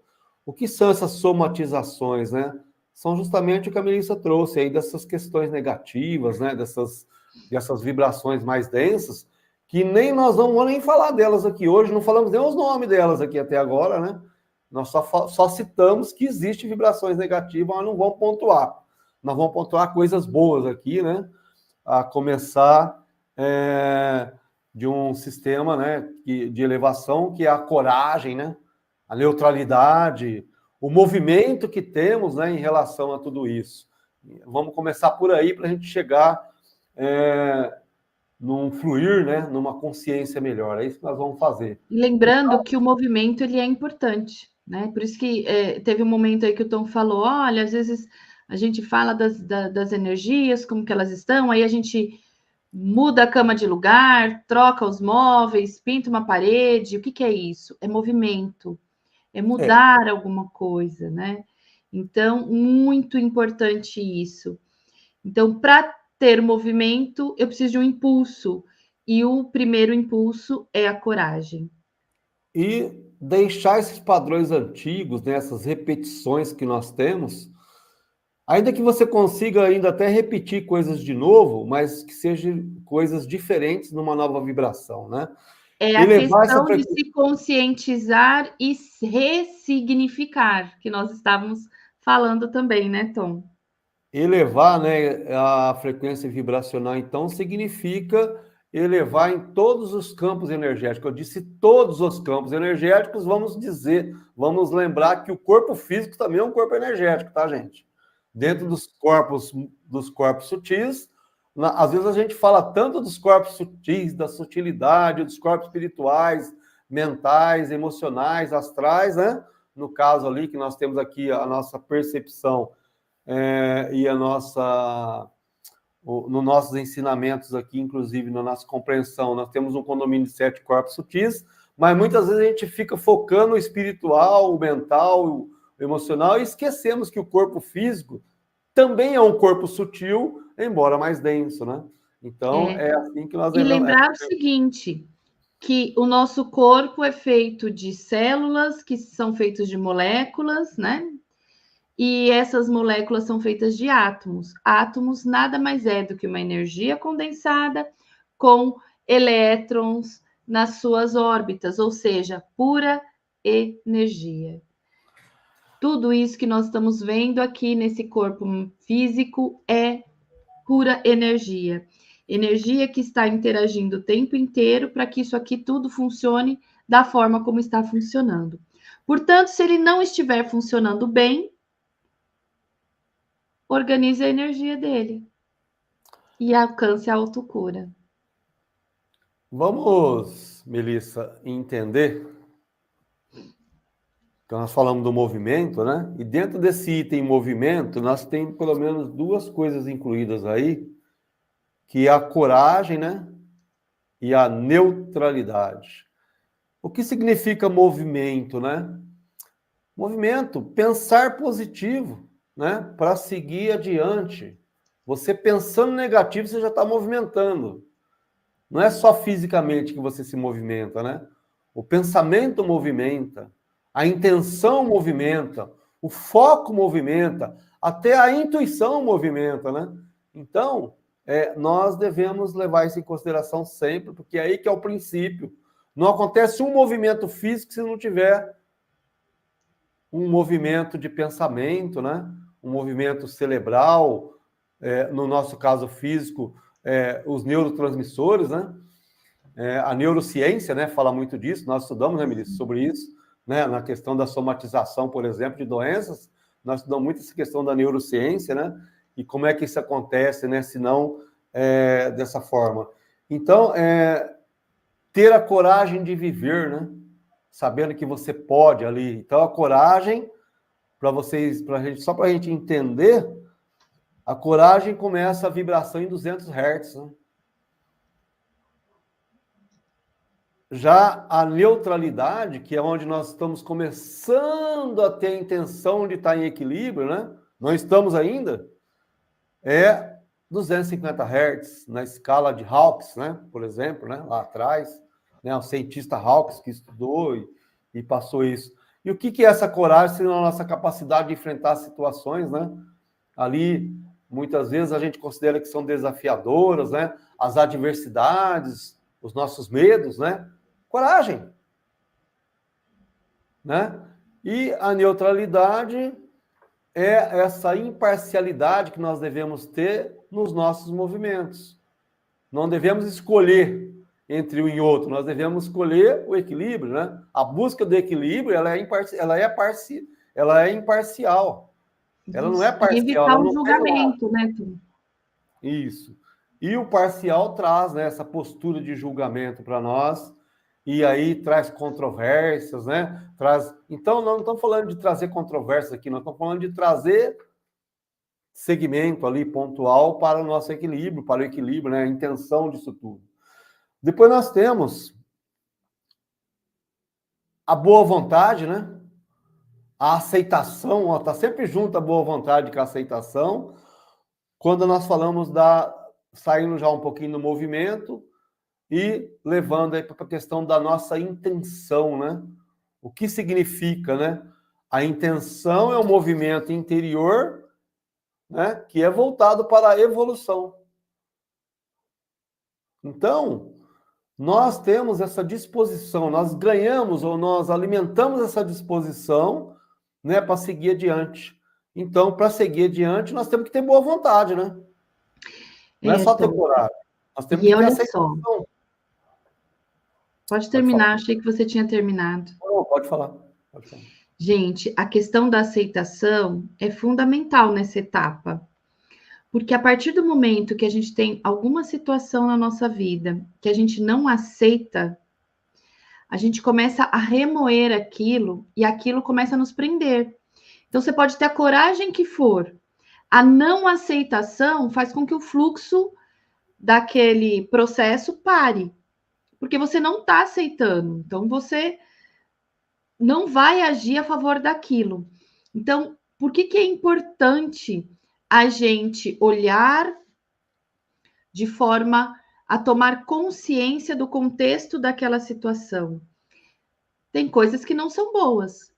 O que são essas somatizações, né? São justamente o que a Melissa trouxe aí, dessas questões negativas, né? Dessas vibrações mais densas, que nem nós não vamos nem falar delas aqui hoje, não falamos nem os nomes delas aqui até agora, né? Nós só citamos que existem vibrações negativas, mas não vamos pontuar. Nós vamos pontuar coisas boas aqui, né? A começar de um sistema, né, de elevação, que é a coragem, né, a neutralidade, o movimento que temos, né, em relação a tudo isso. Vamos começar por aí para a gente chegar num fluir, né? Numa consciência melhor. É isso que nós vamos fazer. E lembrando que o movimento ele é importante, né? Por isso que teve um momento aí que o Tom falou: olha, às vezes a gente fala das energias, como que elas estão, aí a gente muda a cama de lugar, troca os móveis, pinta uma parede. O que é isso? É movimento, é mudar alguma coisa, né? Então, muito importante isso. Então, para ter movimento, eu preciso de um impulso. E o primeiro impulso é a coragem. E deixar esses padrões antigos, né, essas repetições que nós temos, ainda que você consiga ainda até repetir coisas de novo, mas que sejam coisas diferentes numa nova vibração, né? É E a levar essa questão de se conscientizar e ressignificar, que nós estávamos falando também, né, Tom? elevar, né, a frequência vibracional, então, significa elevar em todos os campos energéticos. Eu disse todos os campos energéticos, vamos dizer, vamos lembrar que o corpo físico também é um corpo energético, tá, gente? Dentro dos corpos sutis, às vezes a gente fala tanto dos corpos sutis, da sutilidade, dos corpos espirituais, mentais, emocionais, astrais, né? No caso ali, que nós temos aqui a nossa percepção e a nossa, nos nossos ensinamentos aqui, inclusive na nossa compreensão, nós temos um condomínio de 7 corpos sutis, mas muitas vezes a gente fica focando o espiritual, o mental, o emocional, e esquecemos que o corpo físico também é um corpo sutil, embora mais denso, né? Então, é assim que nós E devemos... lembrar o seguinte, que o nosso corpo é feito de células, que são feitas de moléculas, né? E essas moléculas são feitas de átomos. Átomos nada mais é do que uma energia condensada com elétrons nas suas órbitas, ou seja, pura energia. Tudo isso que nós estamos vendo aqui nesse corpo físico é pura energia. Energia que está interagindo o tempo inteiro para que isso aqui tudo funcione da forma como está funcionando. Portanto, se ele não estiver funcionando bem, organize a energia dele e alcance a autocura. Vamos, Melissa, entender que nós falamos do movimento, né? E dentro desse item movimento, nós temos pelo menos duas coisas incluídas aí, que é a coragem, né? E a neutralidade. O que significa movimento, né? Movimento, pensar positivo, né? Para seguir adiante. Você pensando negativo, você já está movimentando. Não é só fisicamente que você se movimenta, né? O pensamento movimenta, a intenção movimenta, o foco movimenta, até a intuição movimenta, né? Então, nós devemos levar isso em consideração sempre, porque é aí que é o princípio. Não acontece um movimento físico se não tiver um movimento de pensamento, né? Um movimento cerebral, no nosso caso físico, os neurotransmissores, né? A neurociência, né, fala muito disso, nós estudamos, né, Melissa, sobre isso, né, na questão da somatização, por exemplo, de doenças, nós estudamos muito essa questão da neurociência, né, e como é que isso acontece, né, se não dessa forma. Então, ter a coragem de viver, né, sabendo que você pode ali. Então, a coragem, só para a gente entender, a coragem começa a vibração em 200 Hz, né? Já a neutralidade, que é onde nós estamos começando a ter a intenção de estar em equilíbrio, né? Não estamos ainda, é 250 Hz, na escala de Hawkes, né? Por exemplo, né? Lá atrás, né? O cientista Hawkes que estudou e passou isso. E o que é essa coragem, senão a nossa capacidade de enfrentar situações, né? Ali, muitas vezes, a gente considera que são desafiadoras, né? As adversidades, os nossos medos, né? Coragem, né? E a neutralidade é essa imparcialidade que nós devemos ter nos nossos movimentos. Não devemos escolher entre um e outro, nós devemos escolher o equilíbrio, né? A busca do equilíbrio, ela é imparcial. Ela não é E parcial, evitar ela o não tem lá. julgamento, né, Tu? Isso. E o parcial traz, né, essa postura de julgamento para nós, e aí traz controvérsias, né? Então, não estamos falando de trazer controvérsias aqui, nós estamos falando de trazer segmento ali pontual para o nosso equilíbrio, para o equilíbrio, né? A intenção disso tudo. Depois nós temos a boa vontade, né? A aceitação, está sempre junto a boa vontade com a aceitação. Quando nós falamos saindo já um pouquinho do movimento e levando aí para a questão da nossa intenção, né? O que significa, né? A intenção é um movimento interior, né? Que é voltado para a evolução. Então, nós temos essa disposição, nós ganhamos ou nós alimentamos essa disposição, né, para seguir adiante. Então, para seguir adiante, nós temos que ter boa vontade, né? Não é só ter coragem, nós temos que ter aceitação. Só. Pode terminar, achei que você tinha terminado. Não, pode falar. Gente, a questão da aceitação é fundamental nessa etapa. Porque a partir do momento que a gente tem alguma situação na nossa vida que a gente não aceita, a gente começa a remoer aquilo e aquilo começa a nos prender. Então, você pode ter a coragem que for. A não aceitação faz com que o fluxo daquele processo pare. Porque você não está aceitando. Então, você não vai agir a favor daquilo. Então, por que é importante a gente olhar de forma a tomar consciência do contexto daquela situação? Tem coisas que não são boas,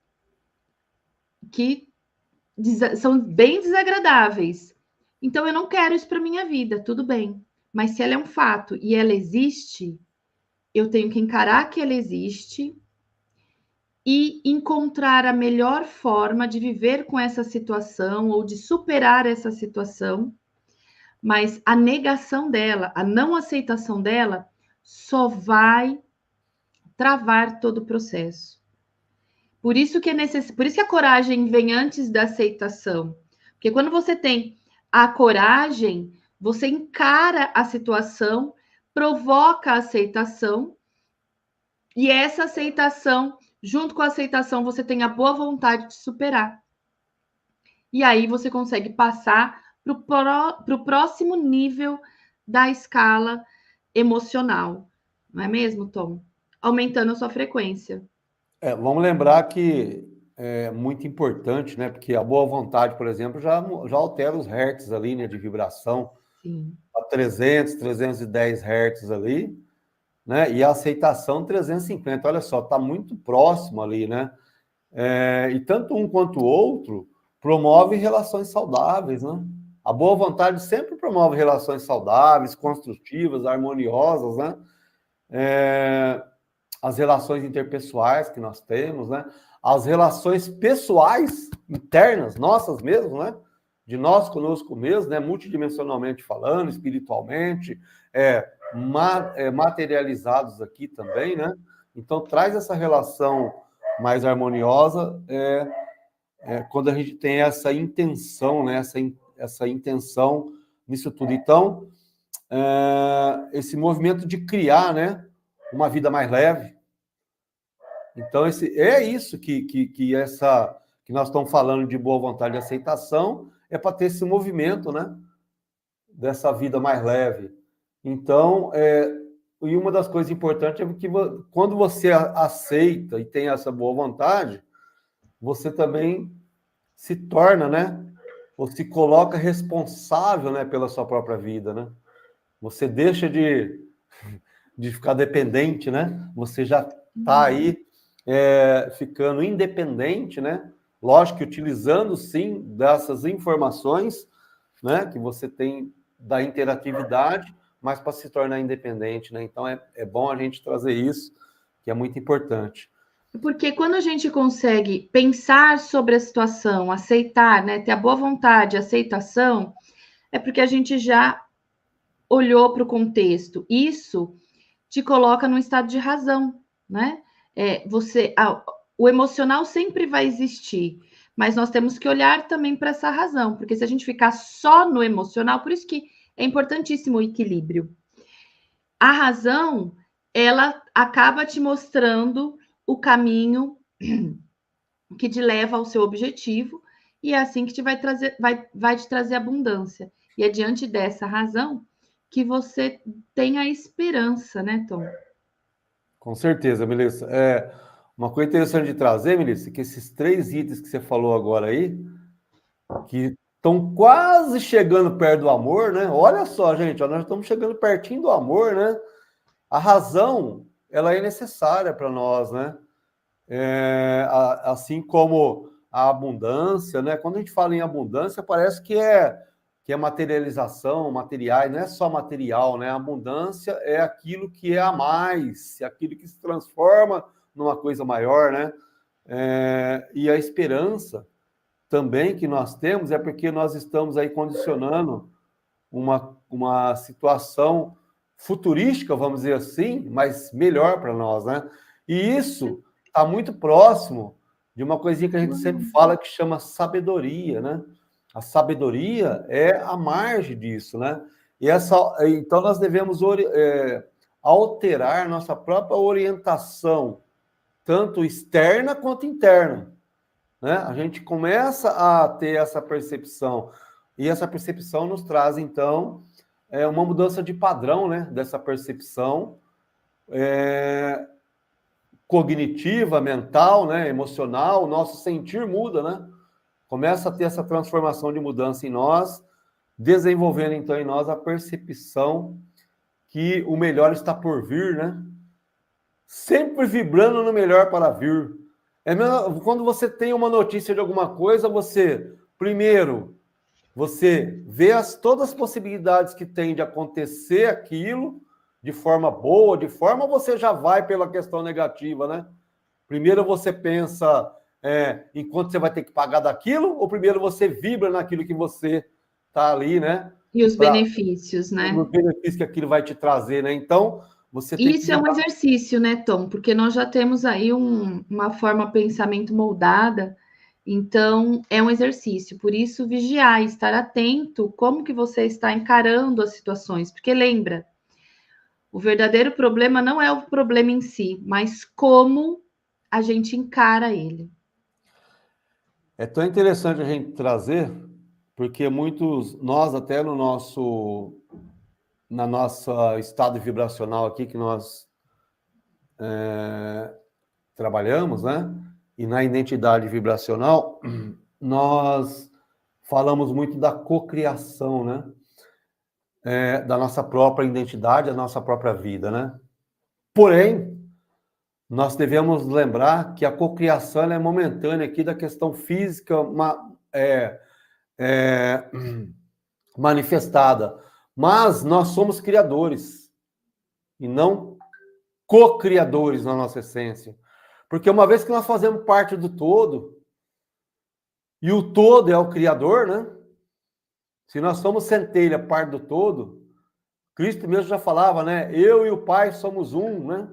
que são bem desagradáveis. Então, eu não quero isso para minha vida, tudo bem. Mas se ela é um fato e ela existe, eu tenho que encarar que ela existe e encontrar a melhor forma de viver com essa situação ou de superar essa situação. Mas a negação dela, a não aceitação dela, só vai travar todo o processo. Por isso que por isso que a coragem vem antes da aceitação. Porque quando você tem a coragem, você encara a situação, provoca a aceitação, e essa aceitação, junto com a aceitação, você tem a boa vontade de superar. E aí você consegue passar para o próximo nível da escala emocional. Não é mesmo, Tom? Aumentando a sua frequência. Vamos lembrar que é muito importante, né? Porque a boa vontade, por exemplo, já altera os hertz ali, né? De vibração. Sim. A 300, 310 hertz ali, né? E a aceitação 350. Olha só, está muito próximo ali, né? E tanto um quanto o outro promove relações saudáveis, né? A boa vontade sempre promove relações saudáveis, construtivas, harmoniosas, né? As relações interpessoais que nós temos, né? As relações pessoais internas, nossas mesmo, né? De nós conosco mesmo, né? Multidimensionalmente falando, espiritualmente, materializados aqui também, né? Então, traz essa relação mais harmoniosa quando a gente tem essa intenção, né? Essa intenção nisso tudo. Então, esse movimento de criar, né? Uma vida mais leve. Então, isso que nós estamos falando de boa vontade e aceitação, é para ter esse movimento, né? Dessa vida mais leve. Então, e uma das coisas importantes é que quando você aceita e tem essa boa vontade, você também se torna, né? Ou se coloca responsável, né, pela sua própria vida, né? Você deixa de ficar dependente, né? Você já está aí ficando independente, né? Lógico que utilizando, sim, dessas informações, né, que você tem da interatividade, mas para se tornar independente, né? Então, é bom a gente trazer isso, que é muito importante. Porque quando a gente consegue pensar sobre a situação, aceitar, né, ter a boa vontade, a aceitação, é porque a gente já olhou para o contexto. Isso te coloca num estado de razão, né? O emocional sempre vai existir, mas nós temos que olhar também para essa razão, porque se a gente ficar só no emocional, por isso que é importantíssimo o equilíbrio. A razão, ela acaba te mostrando o caminho que te leva ao seu objetivo, e é assim que te vai trazer, vai te trazer abundância. E é diante dessa razão que você tem a esperança, né, Tom? Com certeza, Melissa. Uma coisa interessante de trazer, Melissa, que esses 3 itens que você falou agora aí, que estão quase chegando perto do amor, né? Olha só, gente, nós estamos chegando pertinho do amor, né? A razão, ela é necessária para nós, né? Assim como a abundância, né? Quando a gente fala em abundância, parece que é materialização, materiais, não é só material, né? A abundância é aquilo que é a mais, é aquilo que se transforma numa coisa maior, né? E a esperança também que nós temos é porque nós estamos aí condicionando uma situação futurística, vamos dizer assim, mas melhor para nós, né? E isso está muito próximo de uma coisinha que a gente sempre fala que chama sabedoria, né? A sabedoria é a margem disso, né? Então nós devemos alterar nossa própria orientação, tanto externa quanto interna, né? A gente começa a ter essa percepção, e essa percepção nos traz, então, uma mudança de padrão, né? Dessa percepção cognitiva, mental, né? Emocional, o nosso sentir muda, né? Começa a ter essa transformação de mudança em nós, desenvolvendo, então, em nós a percepção que o melhor está por vir, né? Sempre vibrando no melhor para vir. Quando você tem uma notícia de alguma coisa, primeiro, você vê todas as possibilidades que tem de acontecer aquilo de forma boa, ou você já vai pela questão negativa, né? Primeiro você pensa em quanto você vai ter que pagar daquilo, ou primeiro você vibra naquilo que você está ali, né? E os benefícios, né? Os benefícios que aquilo vai te trazer, né? Então, você tem Isso é um exercício, né, Tom? Porque nós já temos aí uma forma de pensamento moldada, então é um exercício. Por isso, vigiar, estar atento como que você está encarando as situações. Porque lembra, o verdadeiro problema não é o problema em si, mas como a gente encara ele. É tão interessante a gente trazer, porque nós até na nossa estado vibracional aqui que nós trabalhamos, né? E na identidade vibracional, nós falamos muito da cocriação, né? Da nossa própria identidade, da nossa própria vida, né? Porém, nós devemos lembrar que a cocriação é momentânea aqui da questão física manifestada, mas nós somos criadores e não co-criadores na nossa essência. Porque uma vez que nós fazemos parte do todo, e o todo é o Criador, né? Se nós somos centelha, parte do todo, Cristo mesmo já falava, né? Eu e o Pai somos um, né?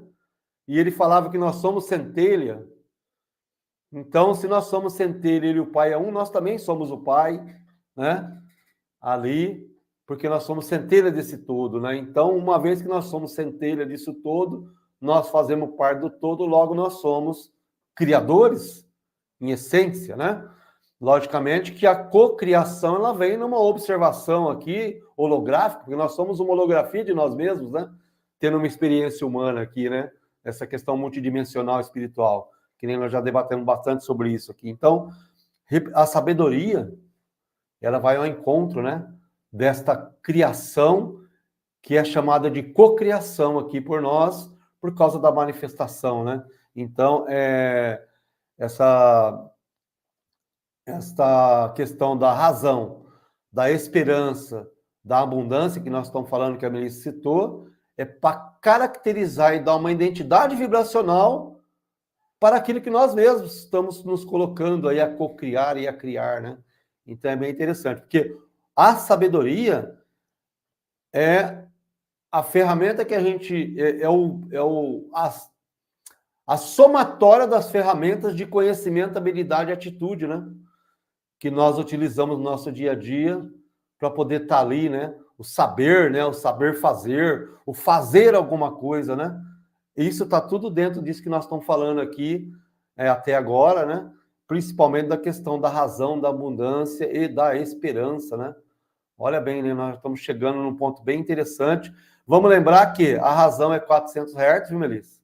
E ele falava que nós somos centelha. Então, se nós somos centelha, ele e o Pai é um, nós também somos o Pai, né? Ali, porque nós somos centelha desse todo, né? Então, uma vez que nós somos centelha disso todo, nós fazemos parte do todo, logo nós somos criadores, em essência, né? Logicamente que a cocriação ela vem numa observação aqui holográfica, porque nós somos uma holografia de nós mesmos, né? Tendo uma experiência humana aqui, né? Essa questão multidimensional espiritual, que nem nós já debatemos bastante sobre isso aqui. Então, a sabedoria, ela vai ao encontro, né? Desta criação que é chamada de cocriação aqui por nós, por causa da manifestação, né? Então, esta questão da razão, da esperança, da abundância que nós estamos falando, que a Melissa citou, é para caracterizar e dar uma identidade vibracional para aquilo que nós mesmos estamos nos colocando aí a cocriar e a criar, né? Então é bem interessante, porque a sabedoria é a ferramenta que a gente a somatória das ferramentas de conhecimento, habilidade e atitude, né? Que nós utilizamos no nosso dia a dia para poder estar ali, né? o saber, né? O saber fazer, o fazer alguma coisa, né? Isso está tudo dentro disso que nós estamos falando aqui até agora, né? Principalmente da questão da razão, da abundância e da esperança, né? Olha bem, né? Nós estamos chegando num ponto bem interessante. Vamos lembrar que a razão é 400 Hz, viu, Melissa?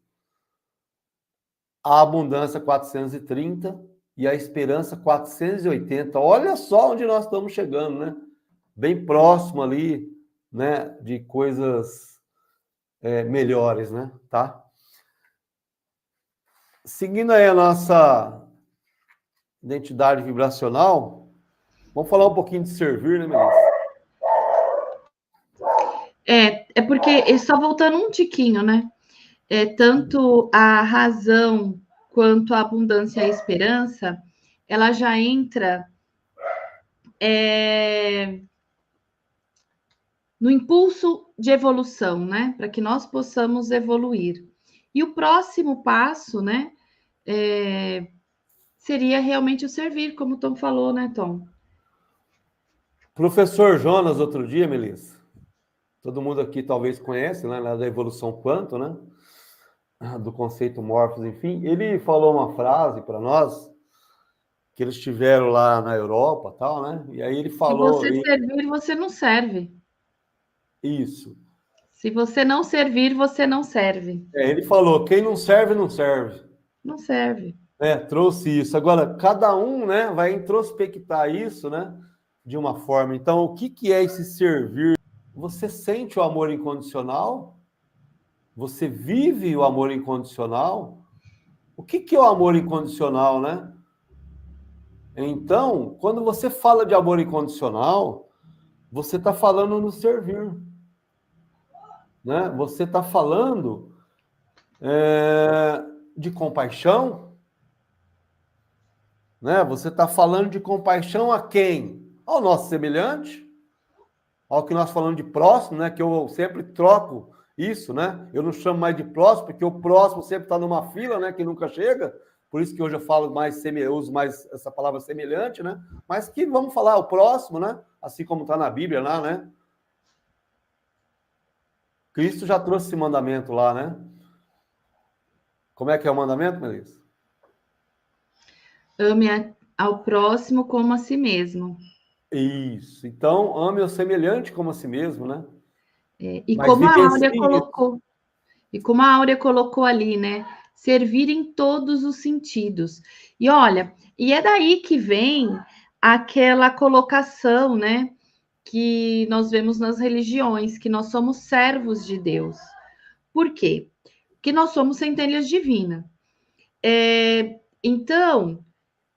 A abundância 430 e a esperança 480. Olha só onde nós estamos chegando, né? Bem próximo ali, né? De coisas melhores, né? Tá? Seguindo aí a nossa identidade vibracional, vamos falar um pouquinho de servir, né, Melissa? É porque, só voltando um tiquinho, né? Tanto a razão quanto a abundância e a esperança, ela já entra no impulso de evolução, né? Para que nós possamos evoluir. E o próximo passo, né? Seria realmente o servir, como o Tom falou, né, Tom? Professor Jonas, outro dia, Melissa, todo mundo aqui talvez conhece, né, da evolução quanto, né? Do conceito Morphos, enfim, ele falou uma frase para nós que eles tiveram lá na Europa, tal, né? E aí ele Se falou você servir, você não serve. isso. Se você não servir, você não serve. Ele falou: quem não serve, não serve. Não serve. Trouxe isso. Agora, cada um, né, vai introspectar isso, né, de uma forma. Então, o que é esse servir? Você sente o amor incondicional? Você vive o amor incondicional? O que é o amor incondicional, né? Então, quando você fala de amor incondicional, você está falando no servir, né? Você está falando de compaixão, né? Você está falando de compaixão a quem? Ao nosso semelhante, ao que nós falamos de próximo, né? Que eu sempre troco isso, né? Eu não chamo mais de próximo, porque o próximo sempre está numa fila, né? Que nunca chega. Por isso que hoje eu falo mais, eu uso mais essa palavra semelhante, né? Mas que vamos falar o próximo, né? Assim como está na Bíblia lá, né? Cristo já trouxe esse mandamento lá, né? Como é que é o mandamento, Melissa? Ame ao próximo como a si mesmo. Isso. Então, ame o semelhante como a si mesmo, né? E Mas como a Áurea vivencie colocou, ali, né? Servir em todos os sentidos. E olha, e é daí que vem aquela colocação, né? Que nós vemos nas religiões, que nós somos servos de Deus. Por quê? Porque nós somos centelhas divinas. Então,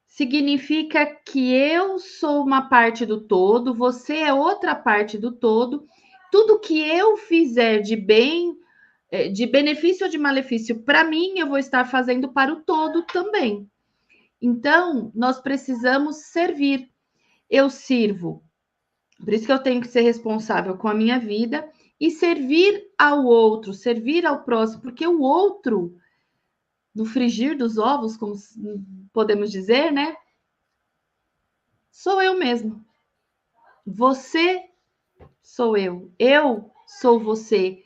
significa que eu sou uma parte do todo, você é outra parte do todo. Tudo que eu fizer de bem, de benefício ou de malefício para mim, eu vou estar fazendo para o todo também. Então, nós precisamos servir. Eu sirvo. Por isso que eu tenho que ser responsável com a minha vida e servir ao outro, servir ao próximo, porque o outro, no frigir dos ovos, como podemos dizer, né? Sou eu mesmo. Você sou eu sou você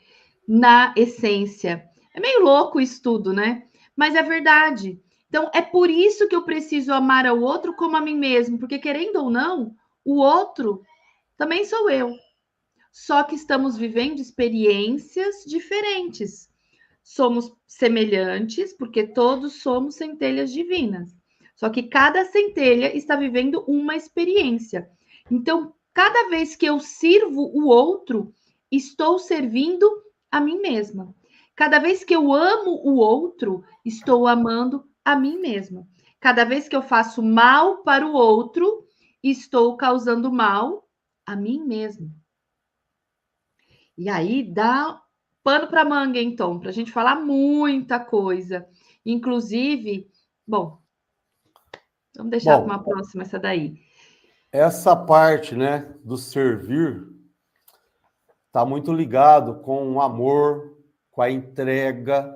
na essência. É meio louco isso tudo, né? Mas é verdade. Então, é por isso que eu preciso amar ao outro como a mim mesmo, porque querendo ou não, o outro também sou eu. Só que estamos vivendo experiências diferentes. Somos semelhantes, porque todos somos centelhas divinas. Só que cada centelha está vivendo uma experiência. Então, cada vez que eu sirvo o outro, estou servindo a mim mesma. Cada vez que eu amo o outro, estou amando a mim mesma. Cada vez que eu faço mal para o outro, estou causando mal a mim mesma. E aí dá pano para manga, então, para a gente falar muita coisa. Inclusive, bom, vamos deixar para uma próxima essa daí. Essa parte, né, do servir está muito ligado com o amor, com a entrega,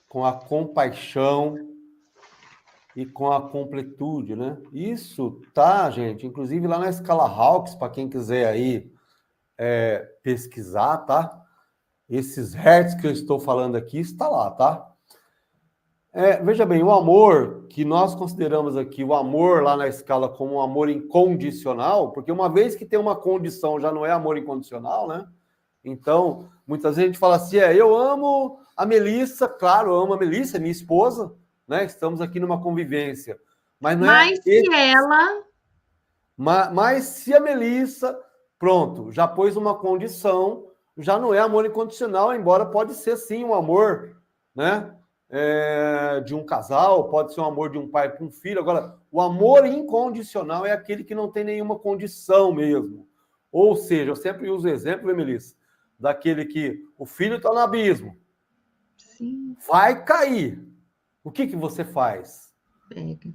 com a compaixão e com a completude, né? Isso tá, gente, inclusive lá na escala Hawkes, para quem quiser aí pesquisar, tá? Esses hertz que eu estou falando aqui está lá, tá? Veja bem, o amor, que nós consideramos aqui o amor lá na escala como um amor incondicional, porque uma vez que tem uma condição já não é amor incondicional, né? Então, muitas vezes a gente fala assim, eu amo a Melissa, claro, eu amo a Melissa, minha esposa, né? Estamos aqui numa convivência. Mas não é... Mas se a Melissa, pronto, já pôs uma condição, já não é amor incondicional, embora pode ser sim um amor, né? De um casal, pode ser um amor de um pai para um filho. Agora, o amor incondicional é aquele que não tem nenhuma condição mesmo. Ou seja, eu sempre uso o exemplo, Melissa, daquele que o filho está no abismo. Sim. Vai cair. O que você faz? Pega.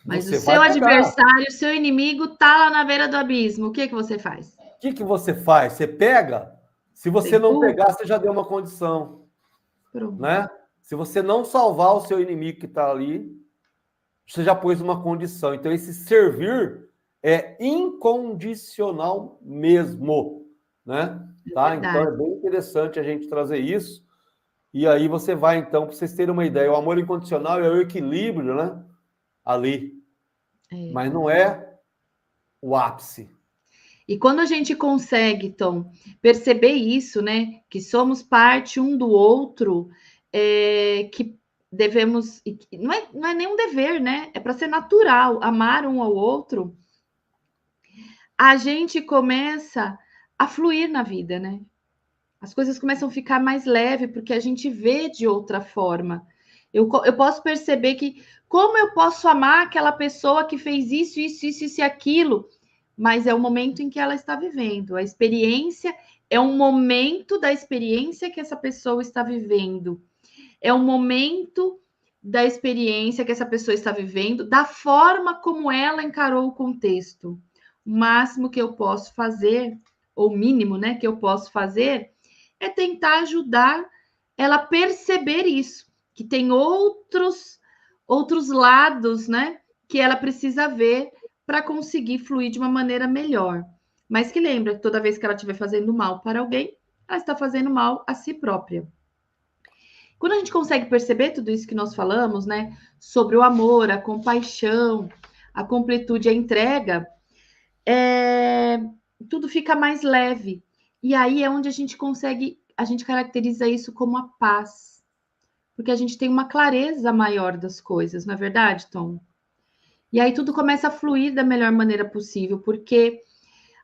Mas Você o seu adversário, o seu inimigo está lá na beira do abismo. O que você faz? O que você faz? Você pega? Se você não pegar, você já deu uma condição. Pronto. Né? Se você não salvar o seu inimigo que está ali, você já pôs uma condição. Então, esse servir é incondicional mesmo. Né? Tá? Então, é bem interessante a gente trazer isso. E aí você vai, então, para vocês terem uma ideia, o amor incondicional é o equilíbrio, né? Ali. Mas não é o ápice. E quando a gente consegue, Tom, perceber isso, né? Que somos parte um do outro, que devemos. Não é nenhum dever, né? É para ser natural, amar um ao outro. A gente começa a fluir na vida, né? As coisas começam a ficar mais leve, porque a gente vê de outra forma. Eu posso perceber que como eu posso amar aquela pessoa que fez isso e aquilo, mas é o momento em que ela está vivendo. A experiência é um momento da experiência que essa pessoa está vivendo. É um momento da experiência que essa pessoa está vivendo, da forma como ela encarou o contexto. O máximo que eu posso fazer, ou o mínimo, né, que eu posso fazer, é tentar ajudar ela a perceber isso, que tem outros lados, né, que ela precisa ver para conseguir fluir de uma maneira melhor. Mas que lembra que toda vez que ela estiver fazendo mal para alguém, ela está fazendo mal a si própria. Quando a gente consegue perceber tudo isso que nós falamos, né, sobre o amor, a compaixão, a completude, a entrega, tudo fica mais leve. E aí é onde a gente caracteriza isso como a paz. Porque a gente tem uma clareza maior das coisas, não é verdade, Tom? E aí tudo começa a fluir da melhor maneira possível, porque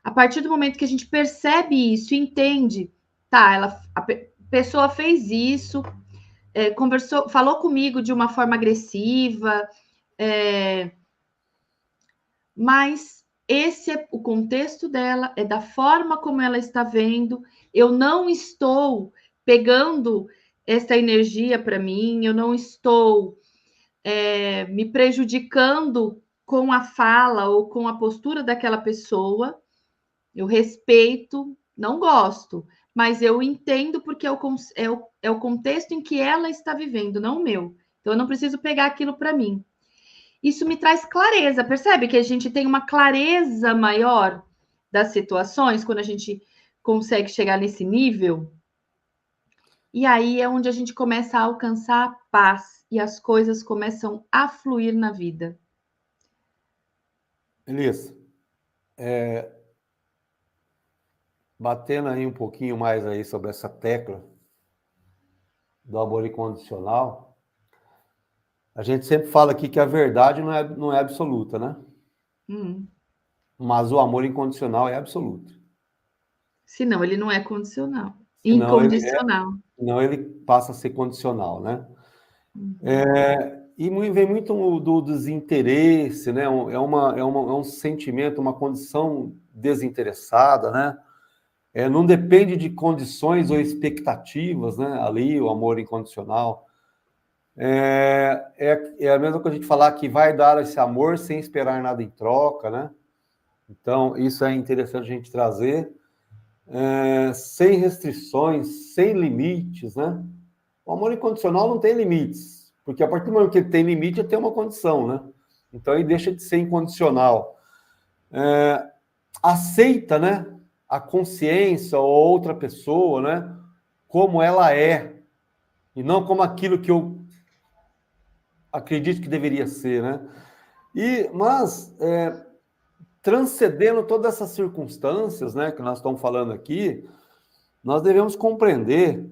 a partir do momento que a gente percebe isso, entende, tá, a pessoa fez isso, conversou, falou comigo de uma forma agressiva, mas esse é o contexto dela, é da forma como ela está vendo. Eu não estou pegando essa energia para mim, eu não estou me prejudicando com a fala ou com a postura daquela pessoa. Eu respeito, não gosto, mas eu entendo porque é o contexto em que ela está vivendo, não o meu. Então, eu não preciso pegar aquilo para mim. Isso me traz clareza, percebe que a gente tem uma clareza maior das situações quando a gente consegue chegar nesse nível? E aí é onde a gente começa a alcançar a paz e as coisas começam a fluir na vida. Elisa, batendo aí um pouquinho mais aí sobre essa tecla do amor incondicional, a gente sempre fala aqui que a verdade não é absoluta, né? Mas o amor incondicional é absoluto. Senão ele não é condicional. Incondicional. Senão ele passa a ser condicional, né? E vem muito do desinteresse, né? É um sentimento, uma condição desinteressada, né? Não depende de condições ou expectativas, né? Ali, o amor incondicional. É a mesma coisa a gente falar que vai dar esse amor sem esperar nada em troca, né? Então, isso é interessante a gente trazer. Sem restrições, sem limites, né? O amor incondicional não tem limites, porque a partir do momento que ele tem limite, ele tem uma condição, né? Então, ele deixa de ser incondicional. Aceita, né? a consciência ou outra pessoa, né, como ela é, e não como aquilo que eu acredito que deveria ser, né? Mas transcendendo todas essas circunstâncias, né, que nós estamos falando aqui, nós devemos compreender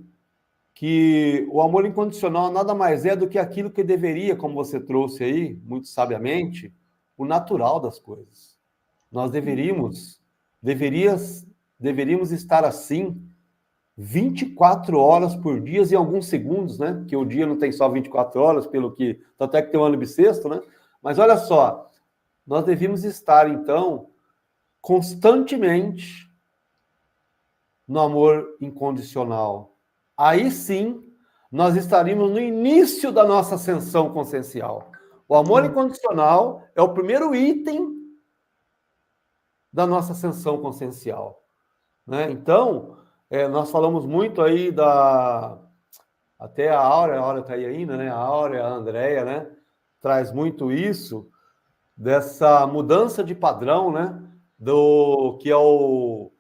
que o amor incondicional nada mais é do que aquilo que deveria, como você trouxe aí, muito sabiamente, o natural das coisas. Nós deveríamos estar assim 24 horas por dia e alguns segundos, né? Porque o dia não tem só 24 horas, pelo que até que tem um ano bissexto, né? Mas olha só, nós devíamos estar, então, constantemente no amor incondicional. Aí sim, nós estaríamos no início da nossa ascensão consciencial. O amor incondicional é o primeiro item da nossa ascensão consciencial, né? Então, nós falamos muito aí até a Áurea está aí ainda, né? A Áurea, a Andréia, né? Traz muito isso, dessa mudança de padrão, né? Do que é o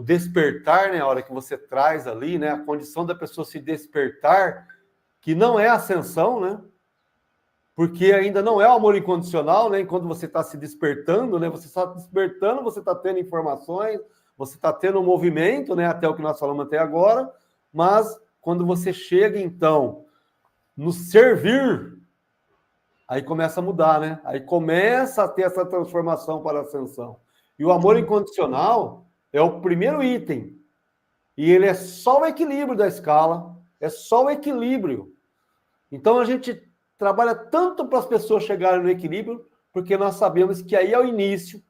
despertar, né? A hora que você traz ali, né? A condição da pessoa se despertar, que não é ascensão, né? Porque ainda não é o amor incondicional, né? Enquanto você está se despertando, né? Você está despertando, você está tendo informações, você está tendo um movimento, né? Até o que nós falamos até agora, mas quando você chega, então, no servir, aí começa a mudar, né? Aí começa a ter essa transformação para a ascensão. E o amor incondicional é o primeiro item. E ele é só o equilíbrio da escala, é só o equilíbrio. Então a gente trabalha tanto para as pessoas chegarem no equilíbrio, porque nós sabemos que aí é o início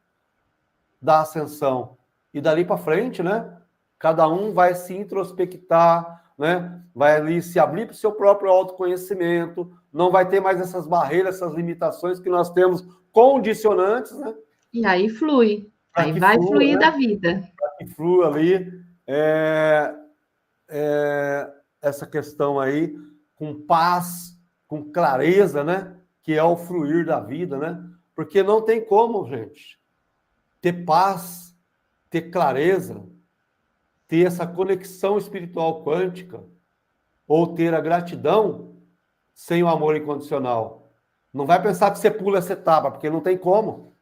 da ascensão. E dali para frente, né? Cada um vai se introspectar, né? Vai ali se abrir para o seu próprio autoconhecimento, não vai ter mais essas barreiras, essas limitações que nós temos condicionantes, né? E aí flui, aí vai fluir, né? Da vida. Para que flua ali essa questão aí com paz, com clareza, né? Que é o fluir da vida, né? Porque não tem como, gente, ter paz, ter clareza, ter essa conexão espiritual quântica, ou ter a gratidão sem o amor incondicional. Não vai pensar que você pula essa etapa, porque não tem como.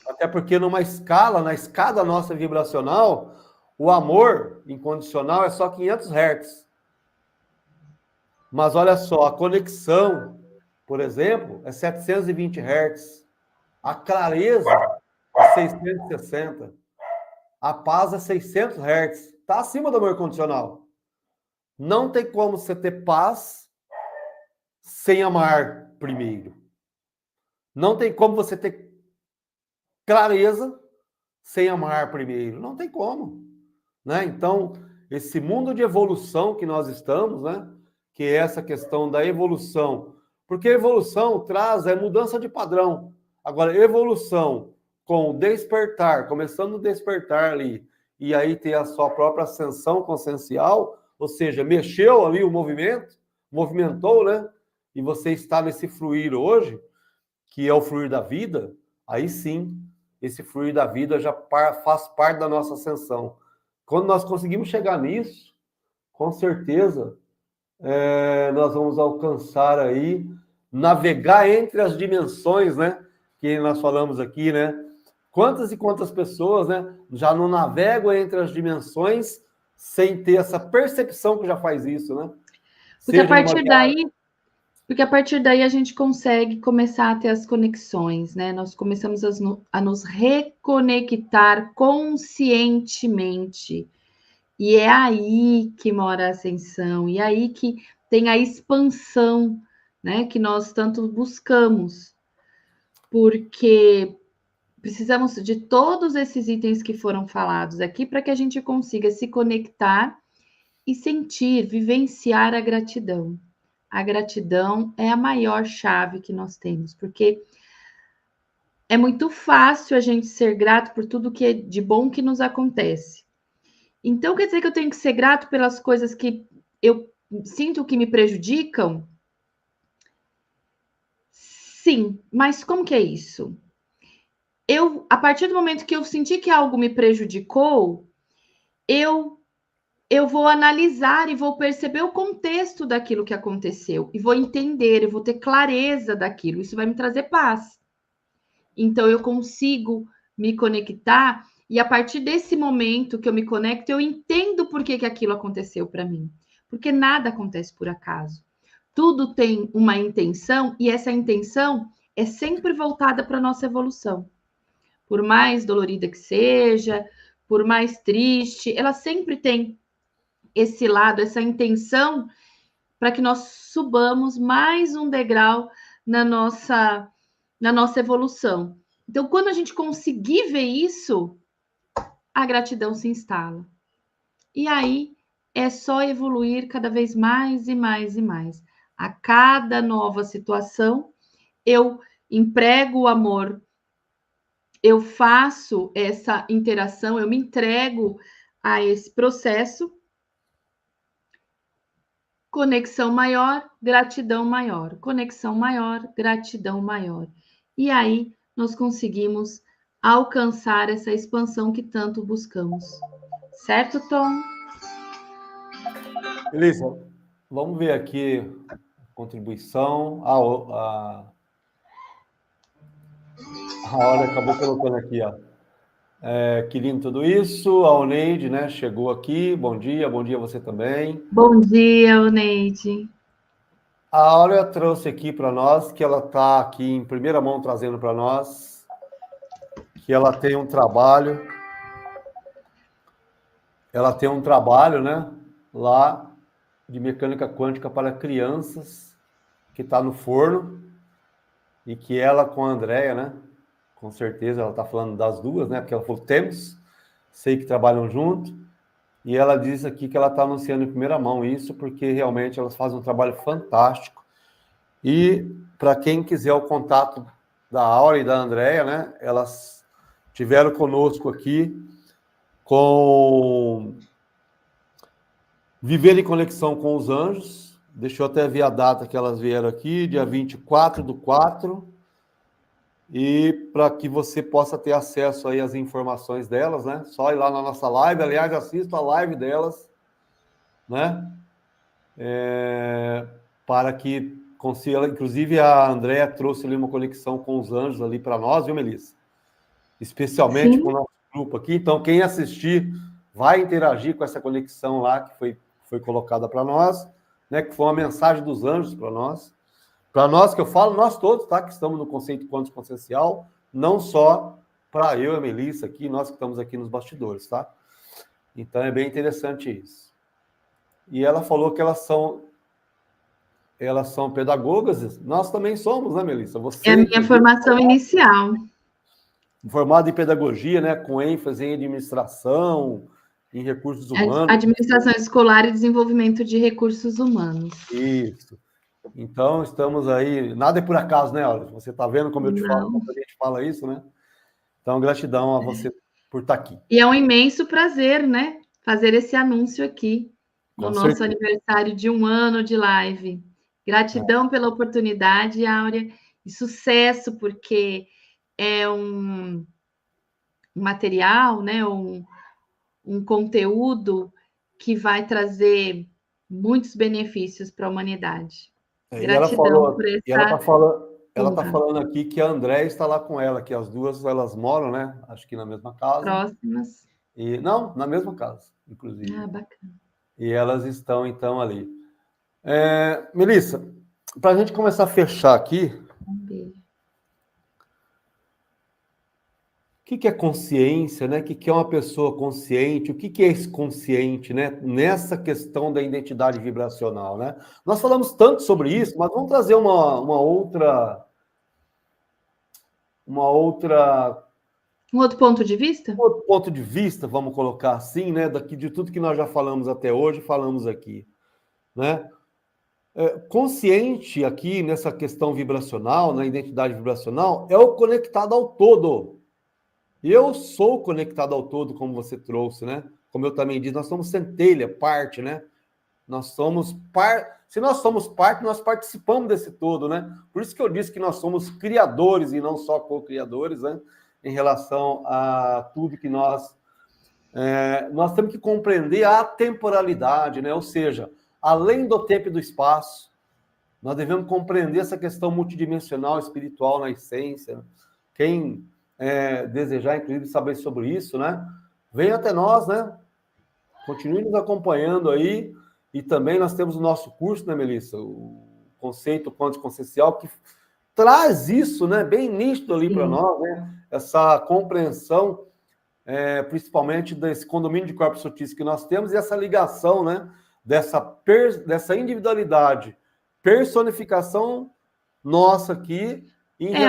Até porque na escada nossa vibracional, o amor incondicional é só 500 Hz. Mas olha só, a conexão, por exemplo, é 720 Hz. A clareza é 660. A paz é 600 Hz. Está acima do amor incondicional. Não tem como você ter paz sem amar primeiro. Não tem como você ter clareza sem amar primeiro. Não tem como, né? Então, esse mundo de evolução que nós estamos, né? Que é essa questão da evolução. Porque a evolução traz mudança de padrão. Agora, evolução com despertar, começando a despertar ali, e aí ter a sua própria ascensão consciencial, ou seja, mexeu ali o movimento, movimentou, né? E você está nesse fluir hoje, que é o fluir da vida, aí sim, esse fluir da vida já faz parte da nossa ascensão. Quando nós conseguimos chegar nisso, com certeza, nós vamos alcançar aí, navegar entre as dimensões, né? Que nós falamos aqui, né? Quantas e quantas pessoas, né? Já não navegam entre as dimensões sem ter essa percepção que já faz isso, né? Porque a partir daí a gente consegue começar a ter as conexões, né? Nós começamos a nos reconectar conscientemente. E é aí que mora a ascensão, e é aí que tem a expansão, né? Que nós tanto buscamos. Porque precisamos de todos esses itens que foram falados aqui para que a gente consiga se conectar e sentir, vivenciar a gratidão. A gratidão é a maior chave que nós temos, porque é muito fácil a gente ser grato por tudo que é de bom que nos acontece. Então, quer dizer que eu tenho que ser grato pelas coisas que eu sinto que me prejudicam? Sim, mas como que é isso? a partir do momento que eu senti que algo me prejudicou, eu vou analisar e vou perceber o contexto daquilo que aconteceu e vou entender, eu vou ter clareza daquilo. Isso vai me trazer paz. Então eu consigo me conectar e a partir desse momento que eu me conecto, eu entendo por que aquilo aconteceu para mim. Porque nada acontece por acaso. Tudo tem uma intenção e essa intenção é sempre voltada para a nossa evolução. Por mais dolorida que seja, por mais triste, ela sempre tem esse lado, essa intenção para que nós subamos mais um degrau na nossa evolução. Então, quando a gente conseguir ver isso, a gratidão se instala. E aí é só evoluir cada vez mais e mais e mais. A cada nova situação, eu emprego o amor, eu faço essa interação, eu me entrego a esse processo. Conexão maior, gratidão maior. Conexão maior, gratidão maior. E aí nós conseguimos alcançar essa expansão que tanto buscamos. Certo, Tom? Elisa, vamos ver aqui a contribuição. A hora acabou colocando aqui, ó. Que lindo tudo isso. A Oneide, né, chegou aqui. Bom dia a você também. Bom dia, Oneide. A Áurea trouxe aqui para nós, que ela está aqui em primeira mão trazendo para nós, que ela tem um trabalho, né, lá de mecânica quântica para crianças, que está no forno, e que ela com a Andrea, né, com certeza ela está falando das duas, né, porque ela falou, sei que trabalham junto, e ela diz aqui que ela está anunciando em primeira mão isso, porque realmente elas fazem um trabalho fantástico. E para quem quiser o contato da Aura e da Andrea, né, elas tiveram conosco aqui com Viver em Conexão com os Anjos. Deixa eu até ver a data que elas vieram aqui, dia 24/4. E para que você possa ter acesso aí às informações delas, né? Só ir lá na nossa live. Aliás, assista a live delas, né? Para que consiga... Inclusive, a Andrea trouxe ali uma conexão com os anjos ali para nós, viu, Melissa? Especialmente com o nosso grupo aqui. Então, quem assistir vai interagir com essa conexão lá que foi colocada para nós, né? Que foi uma mensagem dos anjos para nós. Para nós, que eu falo, nós todos, tá? Que estamos no conceito quântico consciencial, não só para eu e a Melissa aqui, nós que estamos aqui nos bastidores, tá? Então, é bem interessante isso. E ela falou que elas são pedagogas, nós também somos, né, Melissa? Você, é a minha formação inicial. Formada em pedagogia, né, com ênfase em administração, em recursos humanos. Administração escolar e desenvolvimento de recursos humanos. Isso. Então, estamos aí... Nada é por acaso, né, Olha? Você está vendo como eu te falo, como a gente fala isso, né? Então, gratidão a você por estar aqui. E é um imenso prazer, né? Fazer esse anúncio aqui no nosso aniversário de 1 ano de live. Gratidão pela oportunidade, Áurea, e sucesso, porque é um material, né? Um conteúdo que vai trazer muitos benefícios para a humanidade. Gratidão por essa... Ela está falando aqui que a Andréia está lá com ela, que as duas elas moram, né? Acho que na mesma casa. Próximas. Não, na mesma casa, inclusive. Ah, bacana. E elas estão, então, ali. Melissa, para a gente começar a fechar aqui, o que é consciência, né? O que é uma pessoa consciente? O que é esse consciente, né? Nessa questão da identidade vibracional, né? Nós falamos tanto sobre isso, mas vamos trazer um outro ponto de vista? Um outro ponto de vista, vamos colocar assim, né? De tudo que nós já falamos até hoje, falamos aqui, né? Consciente aqui nessa questão vibracional, na identidade vibracional, é o conectado ao todo. Eu sou conectado ao todo, como você trouxe, né? Como eu também disse, nós somos centelha, parte, né? Nós somos parte. Se nós somos parte, nós participamos desse todo, né? Por isso que eu disse que nós somos criadores e não só co-criadores, né? em relação a tudo que nós temos que compreender a temporalidade, né? Ou seja, além do tempo e do espaço, nós devemos compreender essa questão multidimensional, espiritual na essência. Quem desejar, inclusive, saber sobre isso, né? Venha até nós, né? Continue nos acompanhando aí. E também nós temos o nosso curso, né, Melissa? O conceito quântico consciencial, que traz isso, né? Bem nítido ali para nós, né? Essa compreensão, principalmente desse condomínio de corpos sutis que nós temos e essa ligação, né? Dessa individualidade, personificação nossa aqui.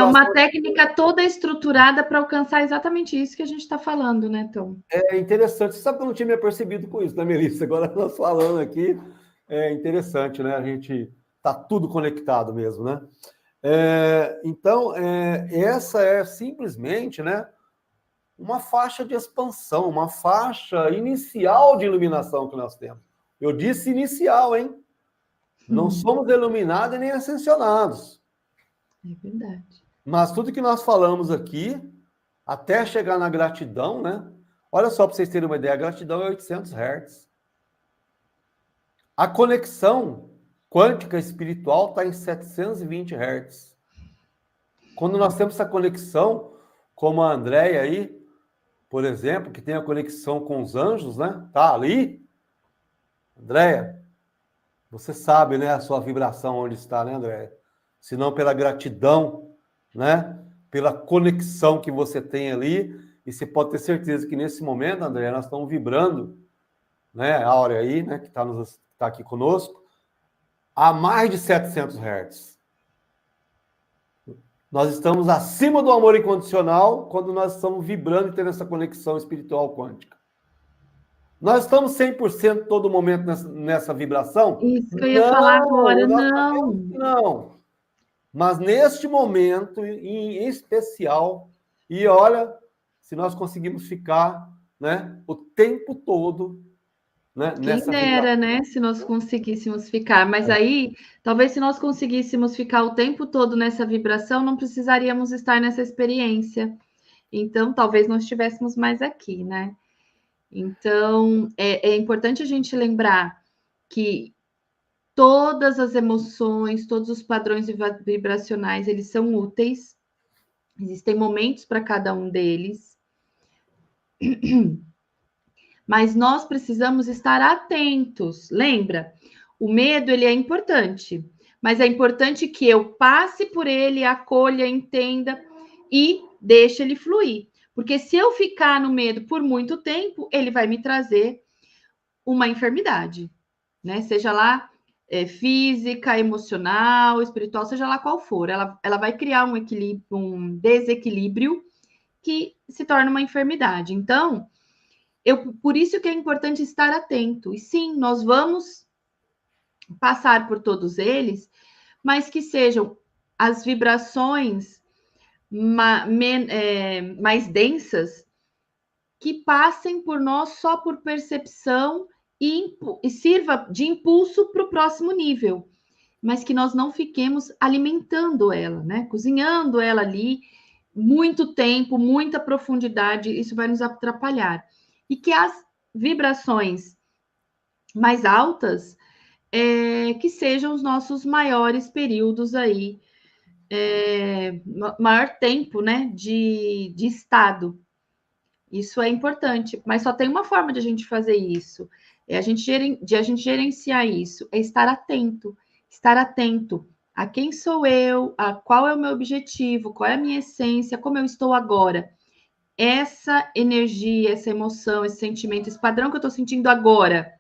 Uma técnica toda estruturada para alcançar exatamente isso que a gente está falando, né, Tom? É interessante. Você sabe que eu não tinha me apercebido com isso, né, Melissa? Agora nós falando aqui, é interessante, né? A gente está tudo conectado mesmo, né? Então, essa é simplesmente, né, uma faixa de expansão, uma faixa inicial de iluminação que nós temos. Eu disse inicial, hein? Não somos iluminados e nem ascensionados. É verdade. Mas tudo que nós falamos aqui, até chegar na gratidão, né? Olha só, para vocês terem uma ideia, a gratidão é 800 Hz. A conexão quântica espiritual está em 720 Hz. Quando nós temos essa conexão, como a Andréia aí, por exemplo, que tem a conexão com os anjos, né? Tá ali. Andréia, você sabe, né, a sua vibração onde está, né, Andréia? Se não pela gratidão, né? Pela conexão que você tem ali. E você pode ter certeza que nesse momento, Andréia, nós estamos vibrando, né? A Áurea aí, né, que está aqui conosco, a mais de 700 Hz. Nós estamos acima do amor incondicional quando nós estamos vibrando e tendo essa conexão espiritual quântica. Nós estamos 100% todo momento nessa vibração? Isso que eu ia falar agora, não. Mas neste momento, em especial, e olha, se nós conseguimos ficar, né, o tempo todo, né, quem dera, né, se nós conseguíssemos ficar. Mas aí, talvez se nós conseguíssemos ficar o tempo todo nessa vibração, não precisaríamos estar nessa experiência. Então, talvez nós estivéssemos mais aqui, né? Então, é importante a gente lembrar que todas as emoções, todos os padrões vibracionais, eles são úteis. Existem momentos para cada um deles. Mas nós precisamos estar atentos. Lembra? O medo, ele é importante. Mas é importante que eu passe por ele, acolha, entenda e deixe ele fluir. Porque se eu ficar no medo por muito tempo, ele vai me trazer uma enfermidade, né? Seja lá física, emocional, espiritual, seja lá qual for. Ela vai criar um desequilíbrio que se torna uma enfermidade. Então, por isso que é importante estar atento. E sim, nós vamos passar por todos eles, mas que sejam as vibrações mais densas, que passem por nós só por percepção e sirva de impulso para o próximo nível, mas que nós não fiquemos alimentando ela, né? Cozinhando ela ali muito tempo, muita profundidade, isso vai nos atrapalhar. E que as vibrações mais altas que sejam os nossos maiores períodos aí, maior tempo, né, de estado. Isso é importante, mas só tem uma forma de a gente fazer isso, a gente gerenciar isso, é estar atento a quem sou eu, a qual é o meu objetivo, qual é a minha essência, como eu estou agora. Essa energia, essa emoção, esse sentimento, esse padrão que eu estou sentindo agora,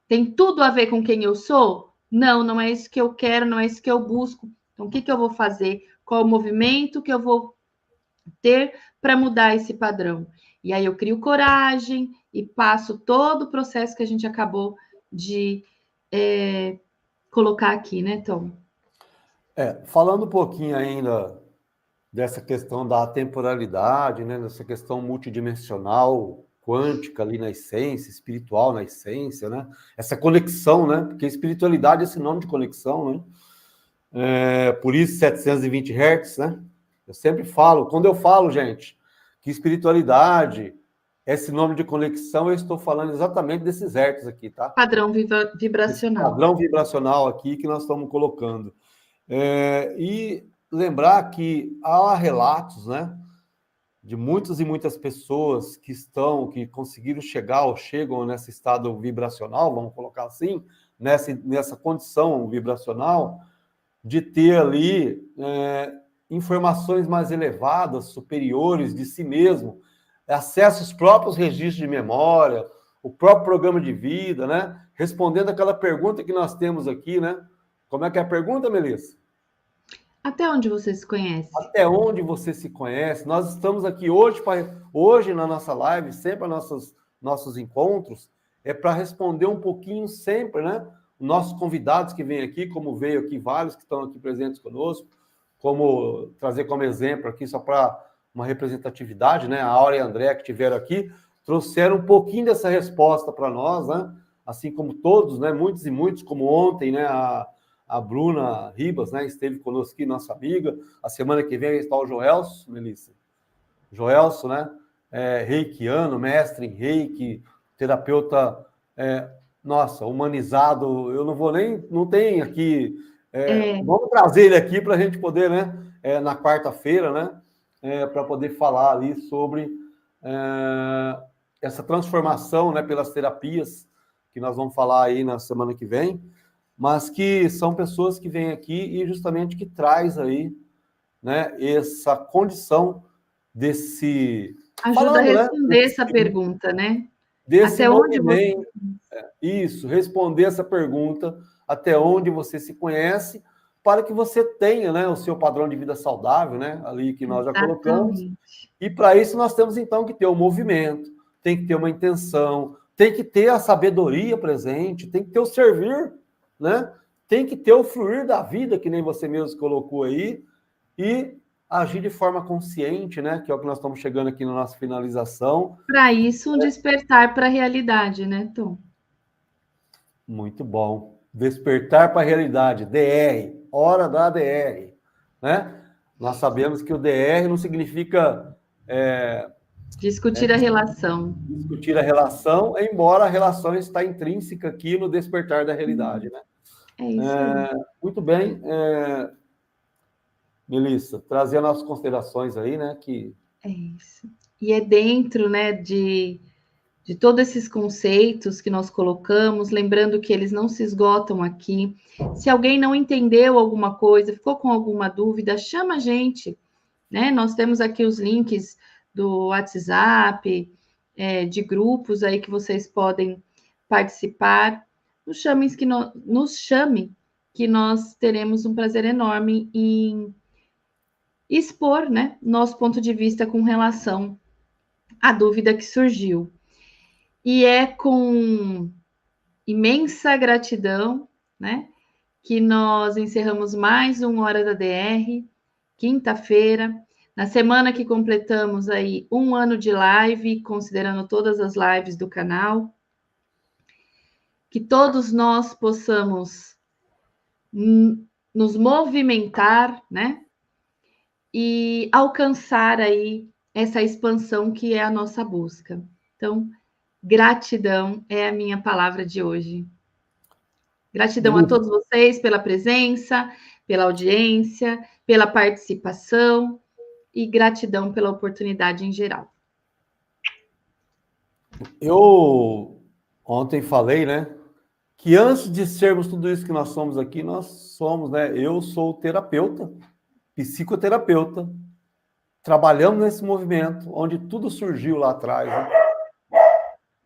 tem tudo a ver com quem eu sou? Não, não é isso que eu quero, não é isso que eu busco. Então, o que eu vou fazer? Qual o movimento que eu vou ter para mudar esse padrão? E aí eu crio coragem e passo todo o processo que a gente acabou de colocar aqui, né, Tom? Falando um pouquinho ainda dessa questão da temporalidade, né, dessa questão multidimensional, quântica ali na essência, espiritual na essência, né? Essa conexão, né? Porque espiritualidade é sinônimo de conexão, né? Por isso 720 Hz, né? Eu sempre falo, quando eu falo, gente, Que espiritualidade, esse nome de conexão, eu estou falando exatamente desses hertz aqui, tá? Padrão Esse vibracional. padrão vibracional aqui que nós estamos colocando. E lembrar que há relatos, né, de muitas e muitas pessoas que conseguiram chegar ou chegam nesse estado vibracional, vamos colocar assim, nessa condição vibracional, de ter ali informações mais elevadas, superiores de si mesmo, acesso aos próprios registros de memória, o próprio programa de vida, né? Respondendo aquela pergunta que nós temos aqui, né? Como é que é a pergunta, Melissa? Até onde você se conhece? Até onde você se conhece? Nós estamos aqui hoje na nossa live, sempre nossos encontros, é para responder um pouquinho sempre, né? Nossos convidados que vêm aqui, como veio aqui vários que estão aqui presentes conosco, como trazer como exemplo aqui, só para uma representatividade, né? A Aura e a André que estiveram aqui, trouxeram um pouquinho dessa resposta para nós, né? Assim como todos, né? Muitos e muitos, como ontem, né? A Bruna Ribas, né, esteve conosco aqui, nossa amiga. A semana que vem está o Joelso, Melissa. Joelso, né? Reikiano, mestre em reiki, terapeuta, humanizado. Eu não vou nem. Não tem aqui. Vamos trazer ele aqui para a gente poder, né? Na quarta-feira, né? Para poder falar ali sobre essa transformação, né? Pelas terapias, que nós vamos falar aí na semana que vem, mas que são pessoas que vêm aqui e justamente que traz aí, né, essa condição desse... Ajuda falando, a responder né, essa pergunta, né? desse Até onde você... movimento. Isso, responder essa pergunta, até onde você se conhece, para que você tenha, né, o seu padrão de vida saudável, né, ali que nós já colocamos. E para isso nós temos, então, que ter um movimento, tem que ter uma intenção, tem que ter a sabedoria presente, tem que ter o servir, né? Tem que ter o fluir da vida, que nem você mesmo colocou aí, e agir de forma consciente, né? Que é o que nós estamos chegando aqui na nossa finalização. Para isso, um despertar para a realidade, né, Tom? Muito bom. Despertar para a realidade. DR, hora da DR, né? Nós sabemos que o DR não significa discutir a relação. Discutir a relação, embora a relação está intrínseca aqui no despertar da realidade, né? É isso aí. Muito bem, Melissa, trazer as nossas considerações aí, né? É isso. E é dentro, né, de todos esses conceitos que nós colocamos, lembrando que eles não se esgotam aqui. Se alguém não entendeu alguma coisa, ficou com alguma dúvida, chama a gente, né? Nós temos aqui os links do WhatsApp, de grupos aí que vocês podem participar. Nos chame que nós teremos um prazer enorme em expor, né, nosso ponto de vista com relação à dúvida que surgiu. E é com imensa gratidão, né, que nós encerramos mais uma Hora da DR, quinta-feira, na semana que completamos aí 1 ano de live, considerando todas as lives do canal. Que todos nós possamos nos movimentar, né, e alcançar aí essa expansão que é a nossa busca. Então, gratidão é a minha palavra de hoje. Gratidão a todos vocês pela presença, pela audiência, pela participação e gratidão pela oportunidade em geral. Eu ontem falei, né, que antes de sermos tudo isso que nós somos aqui, nós somos, né, eu sou terapeuta, psicoterapeuta, trabalhamos nesse movimento, onde tudo surgiu lá atrás, né?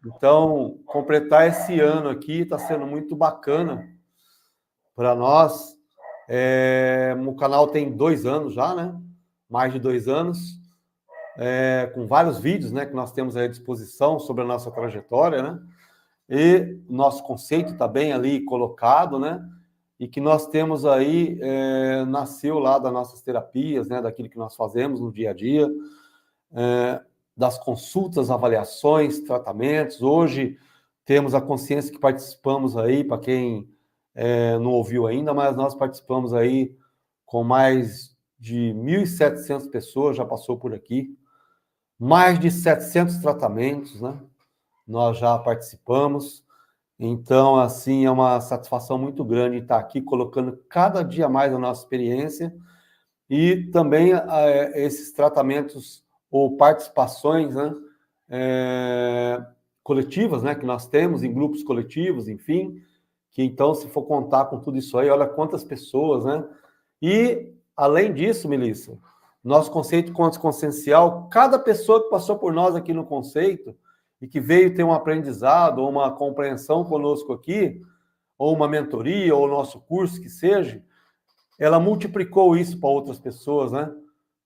Então, completar esse ano aqui está sendo muito bacana para nós. O canal tem 2 anos já, né? Mais de 2 anos, com vários vídeos, né, que nós temos à disposição sobre a nossa trajetória, né? E nosso conceito está bem ali colocado, né? E que nós temos aí, nasceu lá das nossas terapias, né? Daquilo que nós fazemos no dia a dia, das consultas, avaliações, tratamentos. Hoje temos a consciência que participamos aí, para quem não ouviu ainda, mas nós participamos aí com mais de 1.700 pessoas, já passou por aqui, mais de 700 tratamentos, né? Nós já participamos. Então, assim, é uma satisfação muito grande estar aqui colocando cada dia mais a nossa experiência e também esses tratamentos ou participações, né, coletivas, né, que nós temos em grupos coletivos, enfim, que então, se for contar com tudo isso aí, olha quantas pessoas, né? E, além disso, Melissa, nosso conceito consciencial, cada pessoa que passou por nós aqui no conceito e que veio ter um aprendizado ou uma compreensão conosco aqui, ou uma mentoria, ou nosso curso que seja, ela multiplicou isso para outras pessoas, né?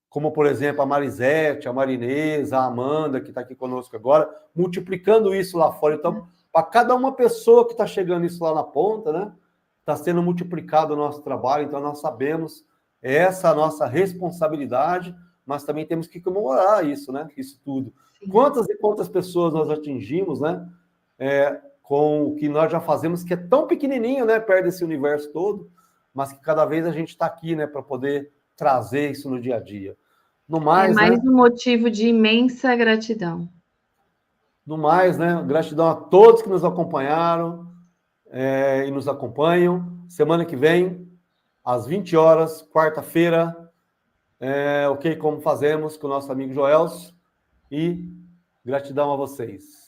Como, por exemplo, a Marisete, a Marinesa, a Amanda, que está aqui conosco agora, multiplicando isso lá fora. Então, para cada uma pessoa que está chegando isso lá na ponta, né? Está sendo multiplicado o nosso trabalho, então nós sabemos essa a nossa responsabilidade, mas também temos que comemorar isso, né? Isso tudo. Sim. Quantas e quantas pessoas nós atingimos, né? Com o que nós já fazemos, que é tão pequenininho, né? Perto desse universo todo, mas que cada vez a gente está aqui, né? Para poder trazer isso no dia a dia. No mais, é mais, né? Um motivo de imensa gratidão. No mais, né? Gratidão a todos que nos acompanharam e nos acompanham. Semana que vem, às 20 horas, quarta-feira, ok, como fazemos com o nosso amigo Joelso. E gratidão a vocês.